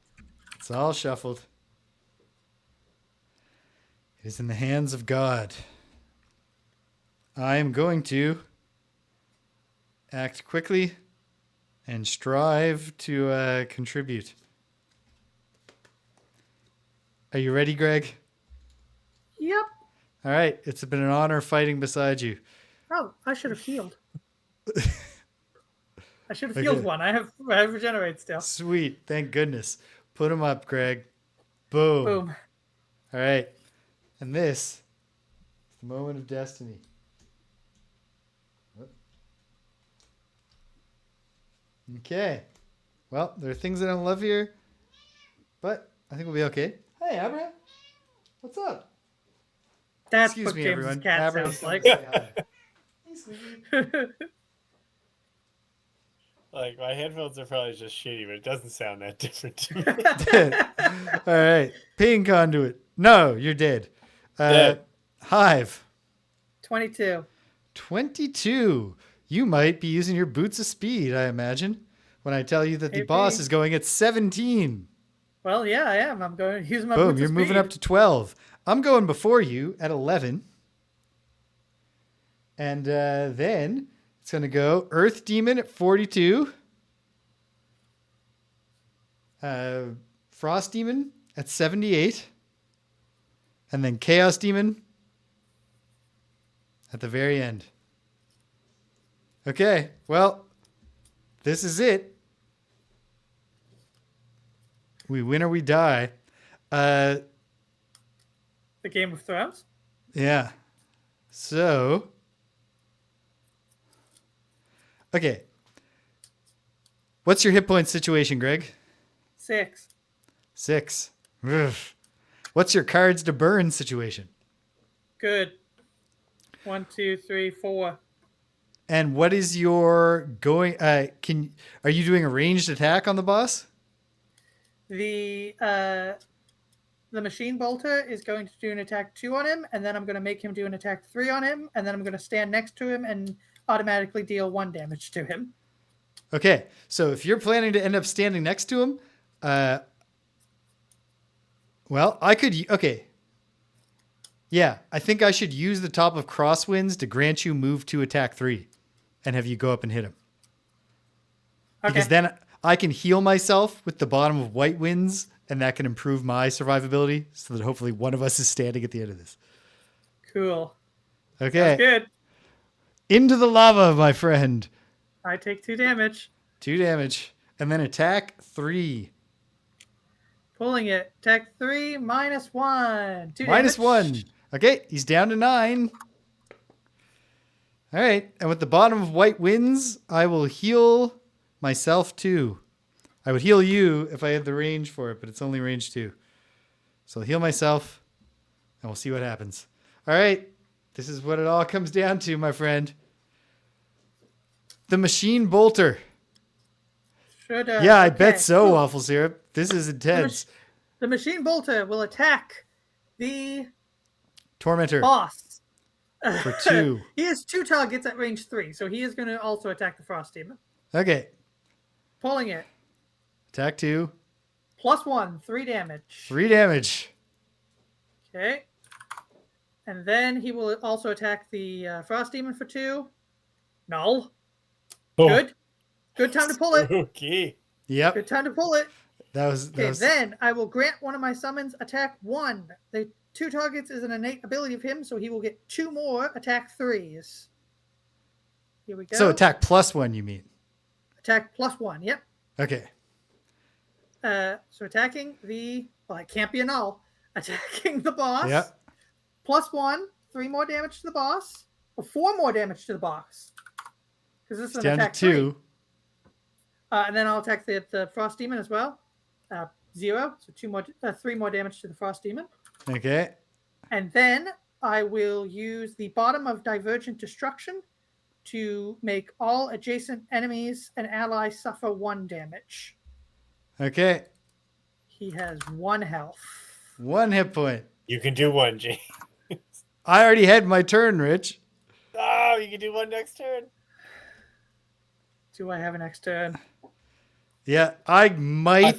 It's all shuffled. It is in the hands of God. I am going to act quickly and strive to contribute. Are you ready, Greg? Yep. All right. It's been an honor fighting beside you. Oh, I should have healed. I should have healed one. I have regenerate still. Sweet. Thank goodness. Put them up, Greg. Boom. Boom. All right. And this is the moment of destiny. Okay. Well, there are things I don't love here, but I think we'll be okay. Hey, Abra. What's up? That's Excuse what me, James's everyone. cat Abra sounds is like. gonna say hi. Hey, sweetie. Like, my headphones are probably just shitty, but it doesn't sound that different to me. All right. Pain Conduit. No, you're dead. Dead. Hive. 22. 22. You might be using your boots of speed, I imagine, when I tell you that the Maybe. boss is going at 17. Well, yeah, I am. I'm going to use my Boom, boots you're of moving speed. up to 12. I'm going before you at 11. And then it's going to go Earth Demon at 42. Frost Demon at 78. And then Chaos Demon at the very end. Okay, well, this is it. We win or we die. The Game of Thrones? Yeah. So, okay. What's your hit point situation, Greg? 6. 6. Ugh. What's your cards to burn situation? Good. 1, 2, 3, 4. And what is your going? Are you doing a ranged attack on the boss? The machine bolter is going to do an attack 2 on him, and then I'm going to make him do an attack 3 on him, and then I'm going to stand next to him and automatically deal 1 damage to him. Okay, so if you're planning to end up standing next to him, well, I could. Okay, yeah, I think I should use the top of Crosswinds to grant you move to attack 3, and have you go up and hit him. Okay. Because then I can heal myself with the bottom of White Winds, and that can improve my survivability, so that hopefully one of us is standing at the end of this. Cool. Okay. That's good. Into the lava, my friend. I take 2 damage. 2 damage. And then attack 3. Pulling it. Attack 3, minus 1. 2 Minus damage. 1. Okay, he's down to 9. All right, and with the bottom of White Winds, I will heal myself too. I would heal you if I had the range for it, but it's only range 2. So I'll heal myself, and we'll see what happens. All right, this is what it all comes down to, my friend. The machine bolter. Yeah, I bet so, Waffle Syrup. This is intense. The machine bolter will attack the Tormentor. boss. For 2. He has 2 targets at range 3, so he is going to also attack the Frost Demon. Okay. Pulling it. Attack 2. Plus 1, 3 damage. 3 damage. Okay. And then he will also attack the Frost Demon for 2. Null. Oh. Good. Good time to pull it. Okay. Yep. Good time to pull it. That was. Then I will grant one of my summons attack 1. The 2 targets is an innate ability of him, so he will get 2 more attack 3s. Here we go. So attack plus 1, you mean? Attack plus 1, yep. Okay. So attacking the... Well, it can't be a null. Attacking the boss. Yep. Plus 1, 3 more damage to the boss. Or 4 more damage to the boss. Because this is an Down attack to 2. 3. And then I'll attack the Frost Demon as well. 0. So 3 more damage to the Frost Demon. Okay. And then I will use the bottom of Divergent Destruction to make all adjacent enemies and allies suffer 1 damage. Okay. He has 1 health. 1 hit point. You can do 1, James. I already had my turn, Rich. Oh, you can do 1 next turn. Do I have an next turn? Yeah, I might.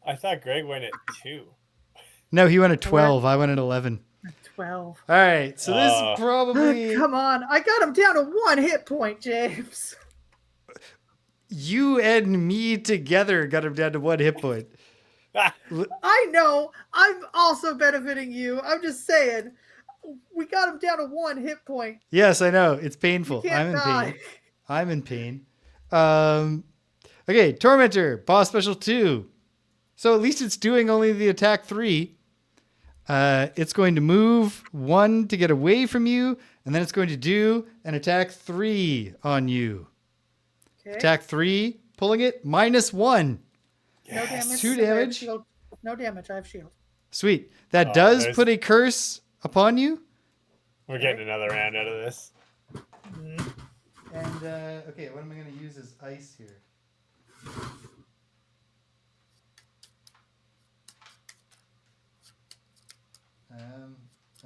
I thought Greg went at 2. No, he went at 12. I went at 11. 12. All right, so this is probably... Come on. I got him down to 1 hit point, James. You and me together got him down to 1 hit point. I know. I'm also benefiting you. I'm just saying. We got him down to 1 hit point. Yes, I know. It's painful. You can't die. Pain. I'm in pain. Okay, Tormentor, boss special 2. So at least it's doing only the attack 3. It's going to move 1 to get away from you, and then it's going to do an attack 3 on you. Okay. Attack 3, pulling it, minus 1. No damage. 2 damage. Shield. No damage. I have shield. Sweet. That does put a curse upon you. We're getting another round out of this. And, okay, what am I going to use as ice here?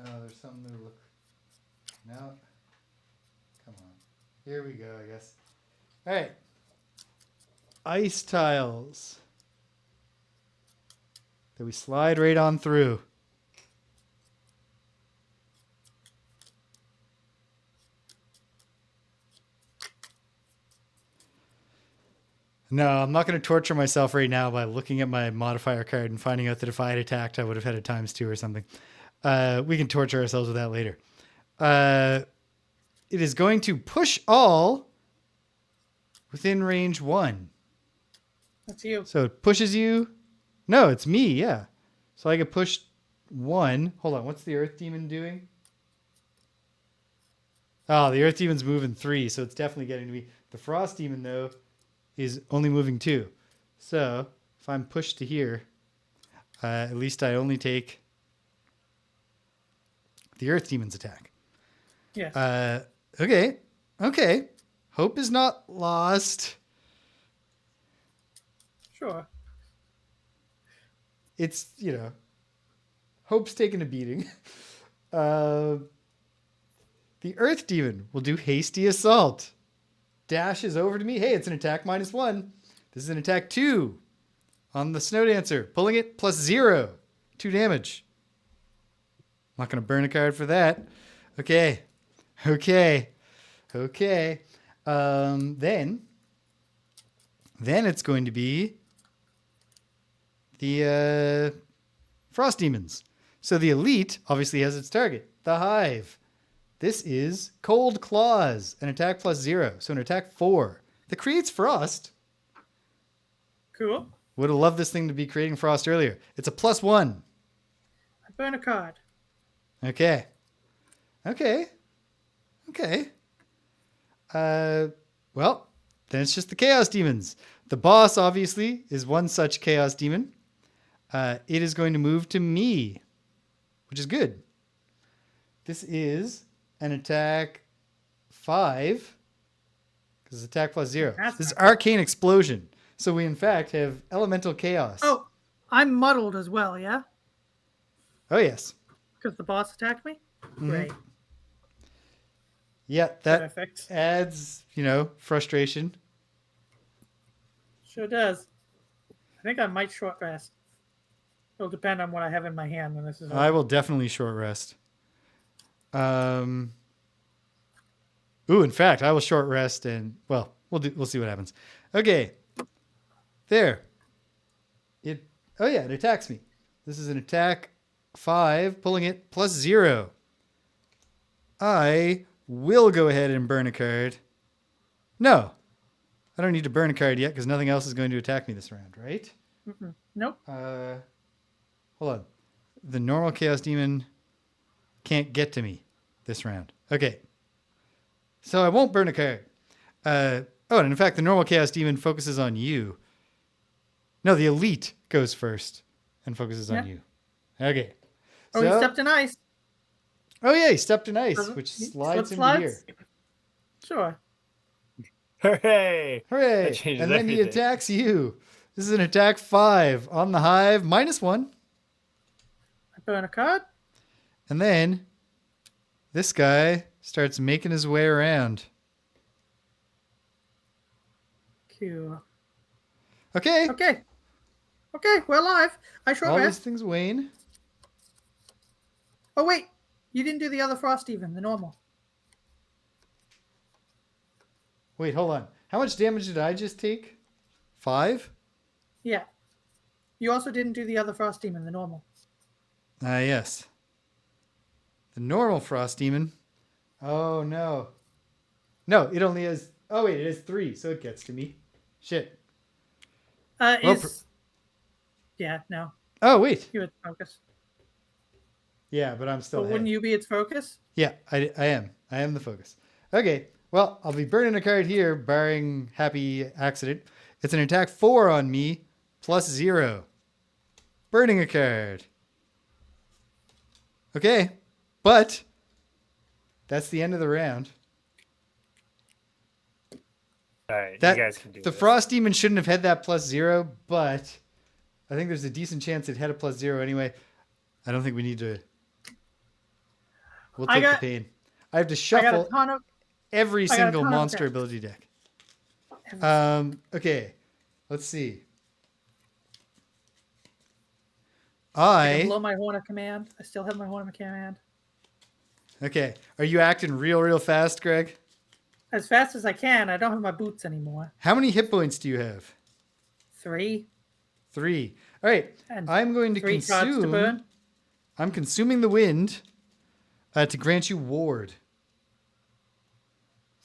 There's something to look. No. Come on. Here we go, I guess. All right. Ice tiles that we slide right on through. No, I'm not going to torture myself right now by looking at my modifier card and finding out that if I had attacked, I would have had a ×2 or something. We can torture ourselves with that later. It is going to push all within range 1. That's you. So it pushes you. No, it's me, yeah. So I get pushed 1. Hold on, what's the Earth Demon doing? Oh, the Earth Demon's moving 3, so it's definitely getting to me. The Frost Demon, though, is only moving 2. So if I'm pushed to here, at least I only take the Earth Demon's attack. Yes. Okay. Okay. Hope is not lost. Sure. It's, Hope's taking a beating. The Earth Demon will do Hasty Assault. Dashes over to me. Hey, it's an attack -1. This is an attack 2 on the Snow Dancer. Pulling it +0. 2 damage. I'm not going to burn a card for that. Okay. Then it's going to be the Frost Demons. So the Elite obviously has its target, the Hive. This is Cold Claws, an attack +0, so an attack 4 that creates frost. Cool. Would have loved this thing to be creating frost earlier. It's a +1. I burn a card. Okay. Well, then it's just the Chaos Demons. The boss, obviously, is one such Chaos Demon. It is going to move to me, which is good. This is an attack 5, because it's attack +0. That's This is not Arcane Explosion. So we, in fact, have Elemental Chaos. Oh, I'm muddled as well, yeah? Oh, yes. Because the boss attacked me? Mm-hmm. Great. Yeah, that Perfect. adds, frustration. Sure does. I think I might short rest. It'll depend on what I have in my hand when this is over. I will definitely short rest. In fact, I will short rest and we'll see what happens. Okay. There. It attacks me. This is an attack 5, pulling it +0. I will go ahead and burn a card. No. I don't need to burn a card yet because nothing else is going to attack me this round, right? Mm-mm. Nope. Hold on. The normal Chaos Demon can't get to me this round. Okay. So I won't burn a card. And in fact, the normal Chaos Demon focuses on you. No, the Elite goes first and focuses on you. Okay. Oh, he stepped in ice. Oh, yeah, he stepped in ice, Doesn't which he? slides him Slip to here. slides? Sure. Hooray! Hooray! That changes And then he everything. attacks you. This is an attack 5 on the Hive, -1. I burn a card. And then this guy starts making his way around. Cool. Okay. Okay, we're live. I short All these rest. things wane. Oh, wait. You didn't do the other Frosthaven, the normal. Wait, hold on. How much damage did I just take? 5? Yeah. You also didn't do the other Frost Demon, the normal. Yes. The normal Frost Demon. Oh, no. No, it only has... Oh, wait, it has 3, so it gets to me. Shit. Yeah, no. Oh, wait. You had focus. Yeah, but I'm still But wouldn't ahead. you be its focus? Yeah, I am. I am the focus. Okay, well, I'll be burning a card here, barring happy accident. It's an attack 4 on me, +0. Burning a card. Okay, but that's the end of the round. All right, That, you guys can do the this. Frost Demon shouldn't have had that +0, but I think there's a decent chance it had a +0 anyway. I don't think we need to... We'll take the pain. I have to I got a shuffle ton of... every got a single ton of monster attacks. ability deck. Okay, let's see. I can blow my horn of command. I still have my horn of command. Okay, are you acting real fast, Greg? As fast as I can. I don't have my boots anymore. How many hit points do you have? 3. 3. All right, And I'm going to 3 cards to consume. burn. I'm consuming the wind to grant you ward.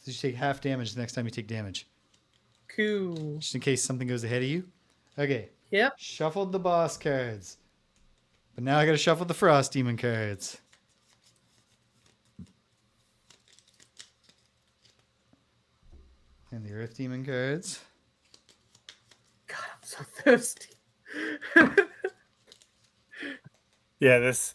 So you take half damage the next time you take damage, Cool. just in case something goes ahead of you. Okay. Yep. Shuffled the boss cards, but now I got to shuffle the Frost Demon cards. And the Earth Demon cards. God, I'm so thirsty. Yeah, this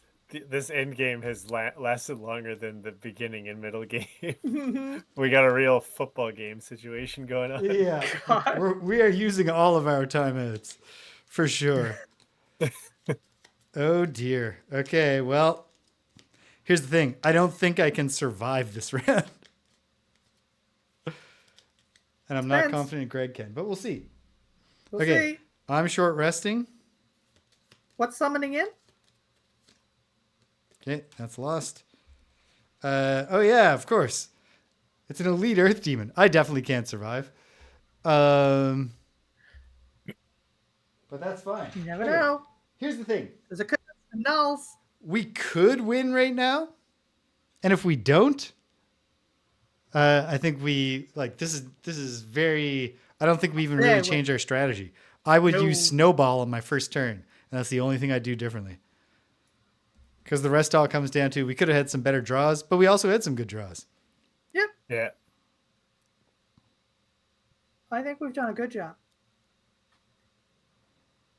end game has lasted longer than the beginning and middle game. We got a real football game situation going on. Yeah, God. we are using all of our timeouts for sure. Oh dear. Okay, well, here's the thing. I don't think I can survive this round. And I'm not Depends. confident Greg can, but we'll see. We'll Okay, see. I'm short resting. What's summoning in? Okay, that's lost. Oh yeah, of course. It's an elite earth demon. I definitely can't survive. But that's fine. You never Okay, know. here's the thing. There's a nulls. We could win right now. And if we don't, I think we like this is very I don't think we even really changed our strategy. I would use snowball on my first turn, and that's the only thing I'd do differently. Because the rest all comes down to we could have had some better draws, but we also had some good draws. Yep. Yeah. I think we've done a good job.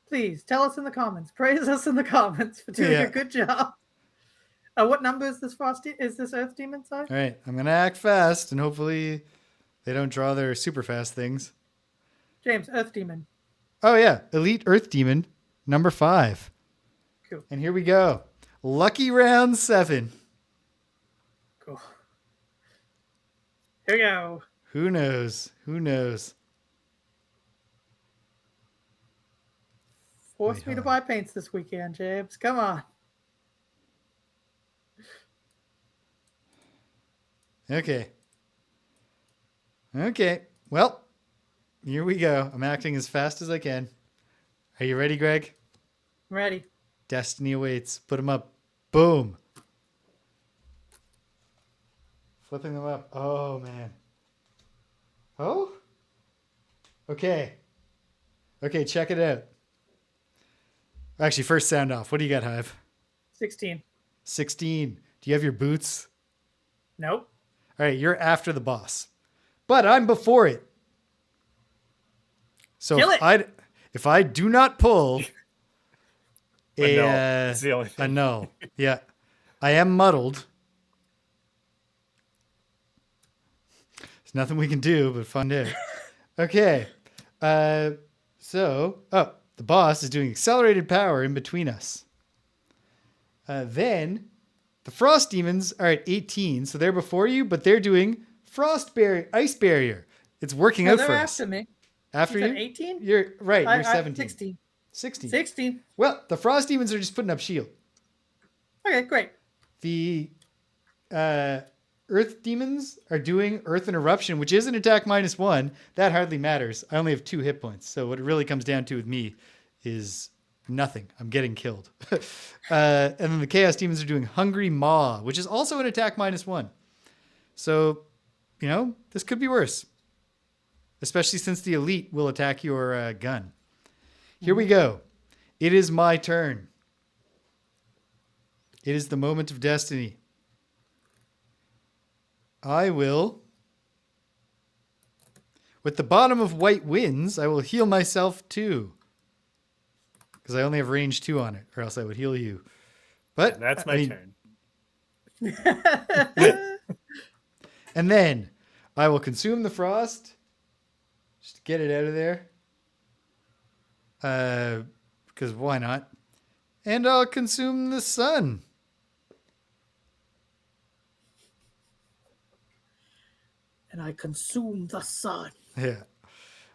Please tell us in the comments. Praise us in the comments for doing a good job. What number is this Earth Demon side? All right, I'm gonna act fast, and hopefully they don't draw their super fast things. James, Earth Demon. Oh yeah, Elite Earth Demon, number 5. Cool. And here we go. Lucky round 7. Cool. Here we go. Who knows? Who knows? Force me to buy paints this weekend, James. Come on. Okay. Okay. Well, here we go. I'm acting as fast as I can. Are you ready, Greg? I'm ready. Destiny awaits. Put them up. Boom. Flipping them up. Oh, man. Oh? Okay. Okay, check it out. Actually, first sound off. What do you got, Hive? 16. 16. Do you have your boots? Nope. All right, you're after the boss. But I'm before it. So if I do not pull it's the only thing. a no. Yeah. I am muddled. There's nothing we can do but find out. Okay. The boss is doing accelerated power in between us. Then the frost demons are at 18, so they're before you, but they're doing ice barrier. It's working out for us. After me. After you? 18? You're right. You're 17. 16. 16. 16. Well, the frost demons are just putting up shield. Okay, great. The earth demons are doing earth and eruption, which is an attack -1. That hardly matters. I only have 2 hit points. So what it really comes down to with me is nothing. I'm getting killed. And then the chaos demons are doing hungry maw, which is also an attack -1. So, this could be worse. Especially since the elite will attack your gun. Here we go. It is my turn. It is the moment of destiny. I will, with the bottom of white winds, I will heal myself too. Because I only have range 2 on it, or else I would heal you. But And that's my turn. And then I will consume the frost. Just to get it out of there. Because why not? And I'll consume the sun. And I consume the sun. Yeah.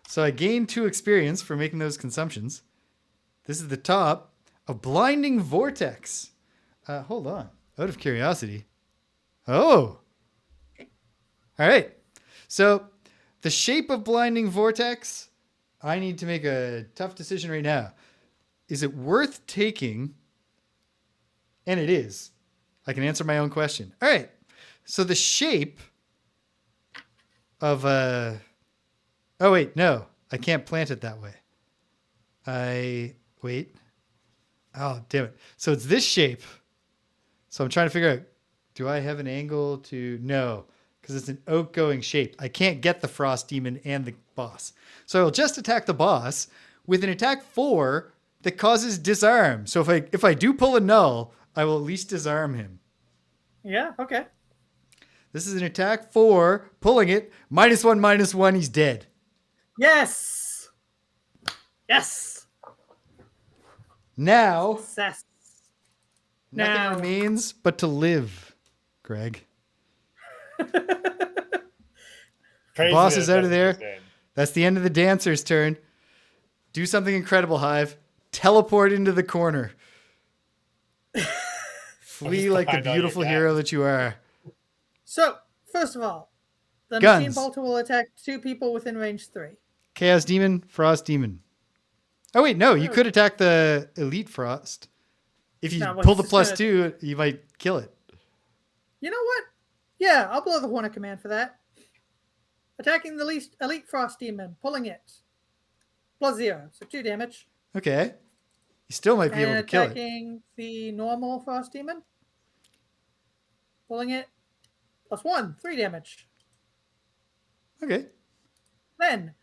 So I gained 2 experience for making those consumptions. This is the top of Blinding Vortex. Hold on. Out of curiosity. Oh. All right. So the shape of Blinding Vortex, I need to make a tough decision right now. Is it worth taking? And it is. I can answer my own question. All right. So the shape of oh wait, no. I can't plant it that way. Wait. Oh, damn it. So it's this shape. So I'm trying to figure out, do I have an angle to... No, because it's an outgoing shape. I can't get the frost demon and the boss. So I'll just attack the boss with an attack 4 that causes disarm. So if I do pull a null, I will at least disarm him. Yeah, okay. This is an attack for pulling it. -1/-1, he's dead. Yes! Yes! Now, Success. nothing Now. remains but to live, Greg. Crazy Boss that is out of that's there. his turn. That's the end of the dancer's turn. Do something incredible, Hive. Teleport into the corner. Flee like the behind all your beautiful guys. hero that you are. So, first of all, the Guns. machine bolter will attack 2 people within range 3. Chaos Demon, Frost Demon. Oh, wait, no. You could attack the Elite Frost. If you No, well, pull the he's just +2, you might kill it. You know what? Yeah, I'll blow the Hornet command for that. Attacking the elite Frost Demon, pulling it. +0, so 2 damage. Okay. You still might be able And to kill it. attacking the normal Frost Demon. Pulling it. +1, 3 damage. Okay. Then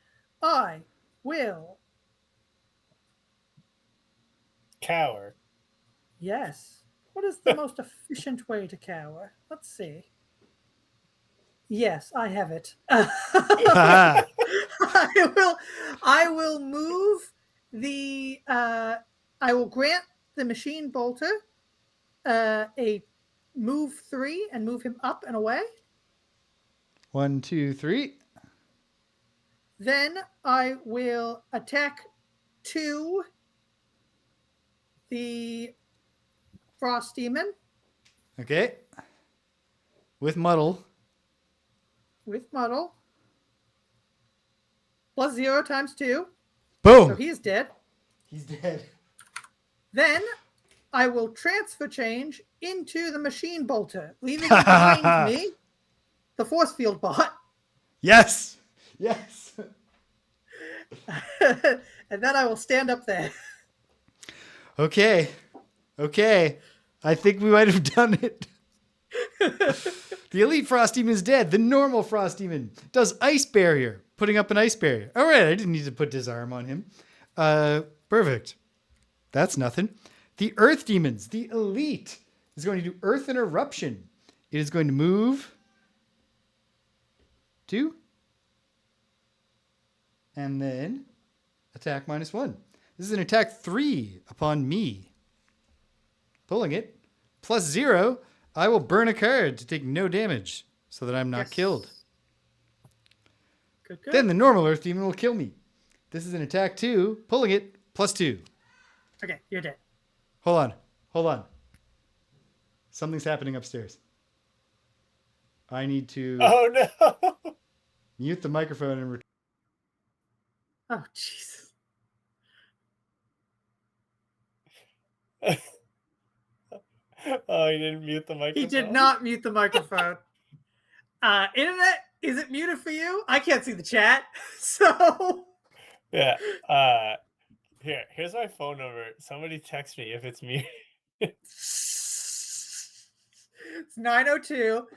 I will. Cower. Yes. What is the most efficient way to cower? Let's see. Yes, I have it. Haha. I will move the I will grant the machine bolter a move 3 and move him up and away. 1, 2, 3. Then I will attack 2 the Frost Demon Okay. With Muddle. with Muddle. +0 times 2. Boom. So he is dead. He's dead. Then I will transfer change into the machine bolter, leaving behind me the force field bot. Yes. Yes. And then I will stand up there. Okay. Okay. I think we might have done it. The Elite Frost Demon is dead. The normal Frost Demon does Ice Barrier, putting up an Ice Barrier. All right, I didn't need to put Disarm on him. Perfect. That's nothing. The Earth Demons, the Elite, is going to do Earth and Eruption. It is going to move 2. And then attack -1. This is an attack 3 upon me. Pulling it. +0. I will burn a card to take no damage so that I'm not Yes. killed. Good, good. Then the normal Earth Demon will kill me. This is an attack 2. Pulling it. +2. Okay, you're dead. Hold on. Hold on. Something's happening upstairs. I need to Oh no! mute the microphone and Oh, Jesus. Oh, he didn't mute the microphone. He did not mute the microphone. Internet, is it muted for you? I can't see the chat. So Yeah. Here's my phone number. Somebody text me if it's me. it's 902.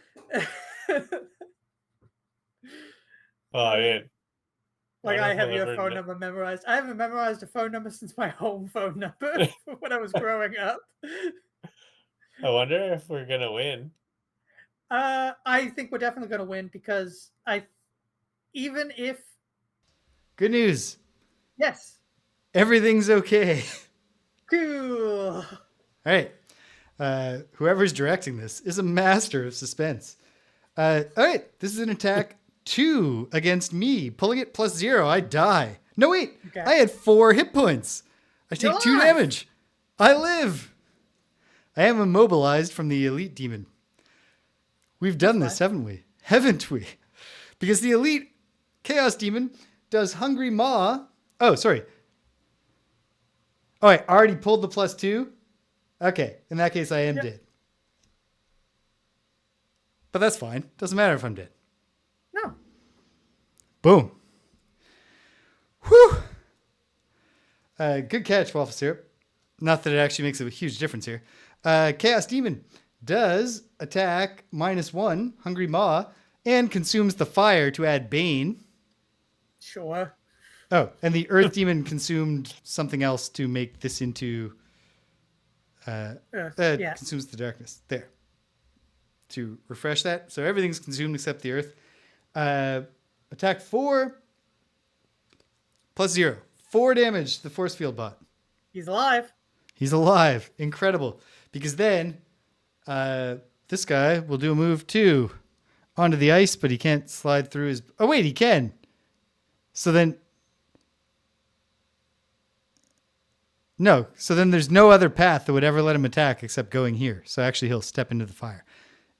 Oh, yeah. Like I have your Wonderful, phone isn't it? number memorized. I haven't memorized a phone number since my home phone number when I was growing up. I wonder if we're gonna win. I think we're definitely going to win because even if Good news. yes, Everything's okay. cool. All right. Whoever's directing this is a master of suspense. All right. This is an attack 2 against me. Pulling it +0. I die. No, wait. Okay. I had 4 hit points. I take You're 2 alive. damage. I live. I am immobilized from the Elite Demon. We've done this, haven't we? Haven't we? Because the Elite Chaos Demon does Hungry Maw. Oh, sorry. Oh, I already pulled the +2. Okay, in that case, I am dead. But that's fine. Doesn't matter if I'm dead. No. Boom. Whew. Good catch, Waffle Syrup. Not that it actually makes a huge difference here. Chaos Demon does attack -1, Hungry Maw, and consumes the fire to add Bane. Sure. Oh, and the Earth Demon consumed something else to make this into. Yeah. Consumes the darkness. There. To refresh that. So everything's consumed except the Earth. Attack 4. +0. 4 damage to the force field bot. He's alive. He's alive. Incredible. Because then this guy will do a move too onto the ice, but he can't slide through his... Oh, wait, he can. So then... No. So then there's no other path that would ever let him attack except going here. So actually he'll step into the fire.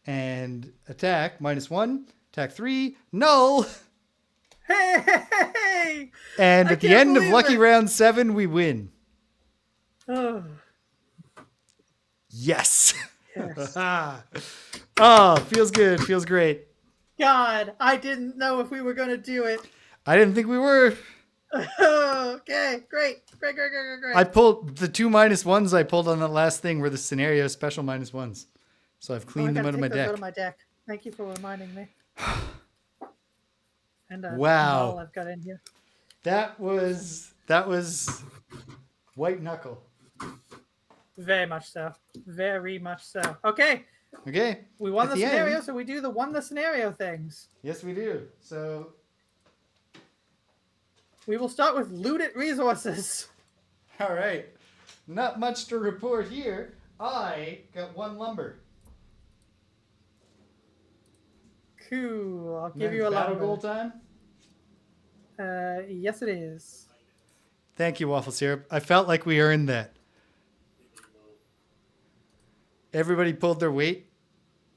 And attack, -1. Attack 3, null. Hey! And I at the can't end of believe Lucky it. Round 7, we win. Oh, Yes. yes. Oh, feels good. Feels great. God, I didn't know if we were going to do it. I didn't think we were. Okay, great. I pulled the 2 -1s I pulled on the last thing were the scenario special -1s. So I've cleaned them out of my deck. Out of my deck. Thank you for reminding me. And Wow. null I've got in here. That was white knuckle. Very much so. Very much so. Okay, Okay. we won At the the scenario, end- so we do the won the scenario things. Yes, we do. So, We will start with looted resources. all right. Not much to report here. I got 1 lumber. Cool. I'll And give then you a battle lumber. goal time. Yes, it is. Thank you, Waffle Syrup. I felt like we earned that. Everybody pulled their weight,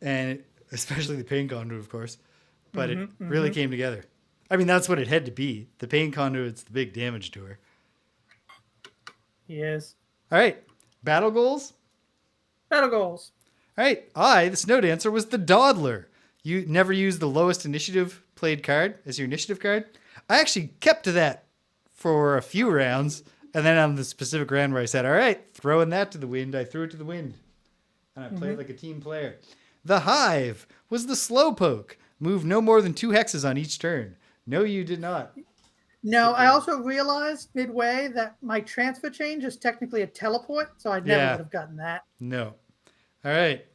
and especially the Pain Conduit, of course. But it really came together. I mean, that's what it had to be. The Pain Conduit's the big damage doer. He is. All right. Battle goals. Battle goals. All right. I, the Snow Dancer, was the Dawdler. You never used the lowest initiative played card as your initiative card. I actually kept to that for a few rounds. And then on the specific round where I said, all right, throwing that to the wind, I threw it to the wind. And I played like a team player. The Hive was the Slowpoke. Move no more than 2 hexes on each turn. No, you did not. No, I also realized midway that my transfer change is technically a teleport, so I never Yeah. would have gotten that. No. All right.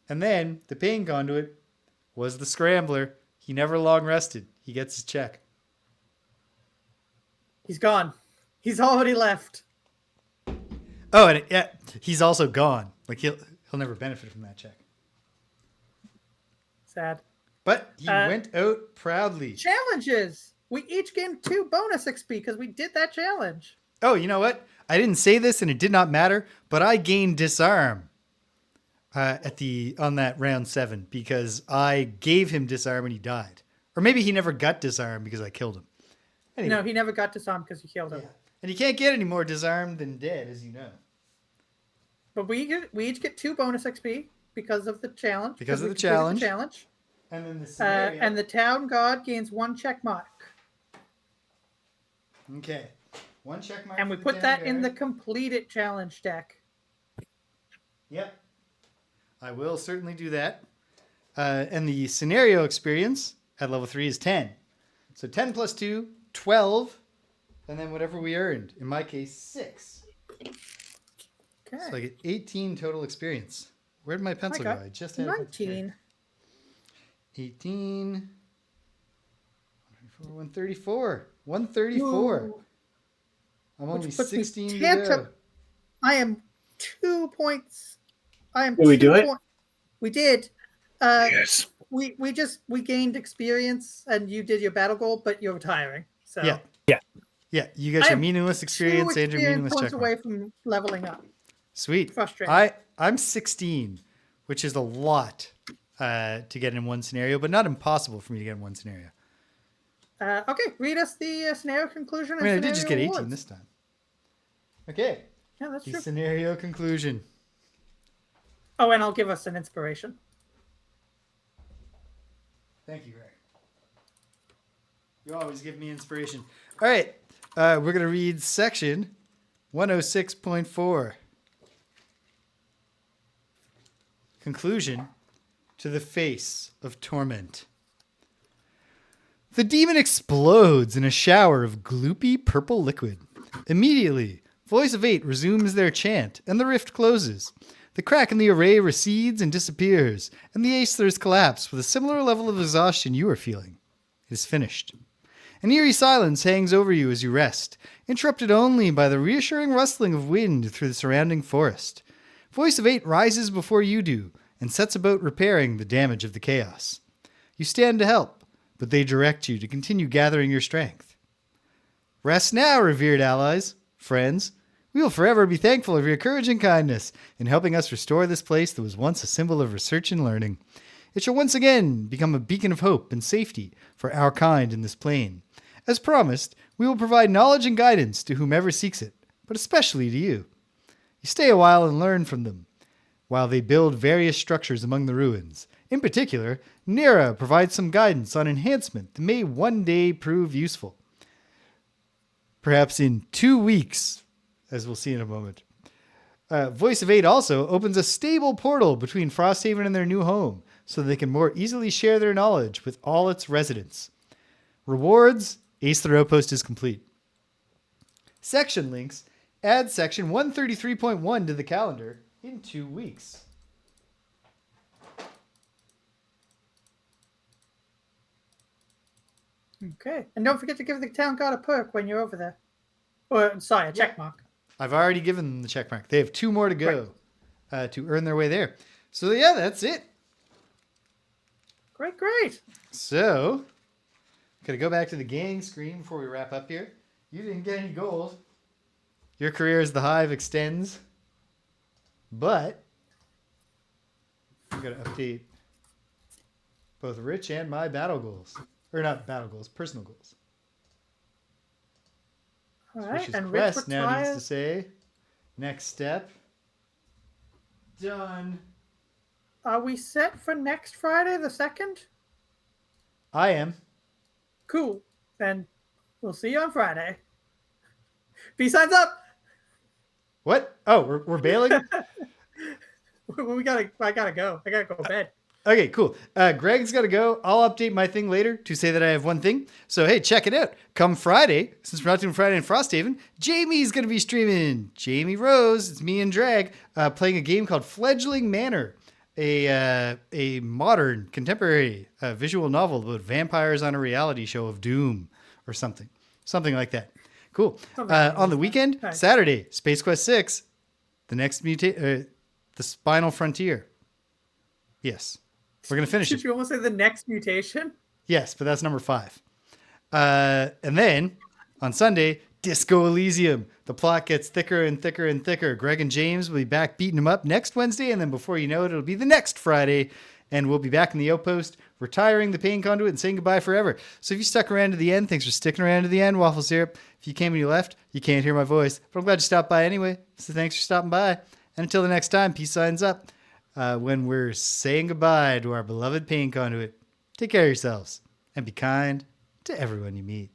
And then the Pain Conduit was the Scrambler. He never long rested. He gets his check. He's gone. He's already left. Oh, and yeah, he's also gone. Like he'll never benefit from that check. Sad. But he went out proudly. Challenges. We each gained 2 bonus XP because we did that challenge. Oh, you know what? I didn't say this, and it did not matter. But I gained disarm on that round 7 because I gave him disarm and he died, or maybe he never got disarm because I killed him. Anyway, No, he never got disarmed because you killed him. yeah. And you can't get any more disarmed than dead, as you know. But we each get 2 bonus XP because of the challenge. Because of we the completed challenge. And then the scenario. And the town guard gains 1 check mark. Okay. 1 check mark. And we for put town that in the guard. completed challenge deck. Yep. I will certainly do that. And the scenario experience at level 3 is 10. So 10 plus 2, 12. And then whatever we earned. In my case, 6. Okay. So I get 18 total experience. Where'd my pencil go? got I just had it up here. 19. 18. 134. 134. Ooh. I'm only Which puts me 16 to 10 go. I am 2 points. Did we do it? We did. Yes. We gained experience, and you did your battle goal, but you're retiring. So Yeah. Yeah, you got I your am meaningless 2 experience and your meaningless points check away mark. from leveling up. Sweet. Frustrating. I'm 16, which is a lot to get in one scenario, but not impossible for me to get in one scenario. Okay, read us the scenario conclusion. I mean, I and did just get scenario 18 awards. this time. Okay. Yeah, that's The true. scenario conclusion. Oh, and I'll give us an inspiration. Thank you, Greg. You always give me inspiration. All right. We're going to read section 106.4. Conclusion to the Face of Torment. The demon explodes in a shower of gloopy purple liquid. Immediately, Voice of Eight resumes their chant, and the rift closes. The crack in the array recedes and disappears, and the Aether's collapse with a similar level of exhaustion you are feeling. It is finished. An eerie silence hangs over you as you rest, interrupted only by the reassuring rustling of wind through the surrounding forest. Voice of Eight rises before you do, and sets about repairing the damage of the chaos. You stand to help, but they direct you to continue gathering your strength. Rest now, revered allies, friends. We will forever be thankful of your courage and kindness in helping us restore this place that was once a symbol of research and learning. It shall once again become a beacon of hope and safety for our kind in this plane. As promised, we will provide knowledge and guidance to whomever seeks it, but especially to you. You stay a while and learn from them, while they build various structures among the ruins. In particular, Nira provides some guidance on enhancement that may one day prove useful. Perhaps in 2 weeks, as we'll see in a moment. Voice of Eight also opens a stable portal between Frosthaven and their new home, so they can more easily share their knowledge with all its residents. Rewards, Aether Outpost is complete. Section links, add section 133.1 to the calendar in 2 weeks. Okay. And don't forget to give the town guard a perk when you're over there. Or, sorry, a check mark. I've already given them the check mark. They have 2 more to go to earn their way there. So yeah, that's it. Great. So, gotta go back to the gang screen before we wrap up here. You didn't get any gold. Your career as the Hive extends. But, I'm gonna update both Rich and my battle goals. Or not battle goals, personal goals. All right. Switch's And Rich quest now needs to retires. say, next step, done. Are we set for next Friday, the 2nd? I am. Cool. Then we'll see you on Friday. Peace signs up. What? Oh, we're bailing? I gotta go. I gotta go to bed. Okay, cool. Greg's got to go. I'll update my thing later to say that I have one thing. So, hey, check it out. Come Friday, since we're not doing Friday in Frosthaven, Jamie's going to be streaming. Jamie Rose, it's me and Drag, playing a game called Fledgling Manor, a modern, contemporary visual novel about vampires on a reality show of doom or something. Something like that. Cool. On the weekend, Nice. Saturday, Space Quest 6, the next the Spinal Frontier. Yes. We're going to finish Did it. you almost say the next mutation? Yes, but that's number 5. And then on Sunday, Disco Elysium. The plot gets thicker and thicker and thicker. Greg and James will be back beating him up next Wednesday. And then before you know it, it'll be the next Friday. And we'll be back in the Outpost, retiring the Pain Conduit and saying goodbye forever. So if you stuck around to the end, thanks for sticking around to the end, Waffle Syrup. If you came and you left, you can't hear my voice. But I'm glad you stopped by anyway. So thanks for stopping by. And until the next time, peace signs up. When we're saying goodbye to our beloved Pain Conduit, take care of yourselves and be kind to everyone you meet.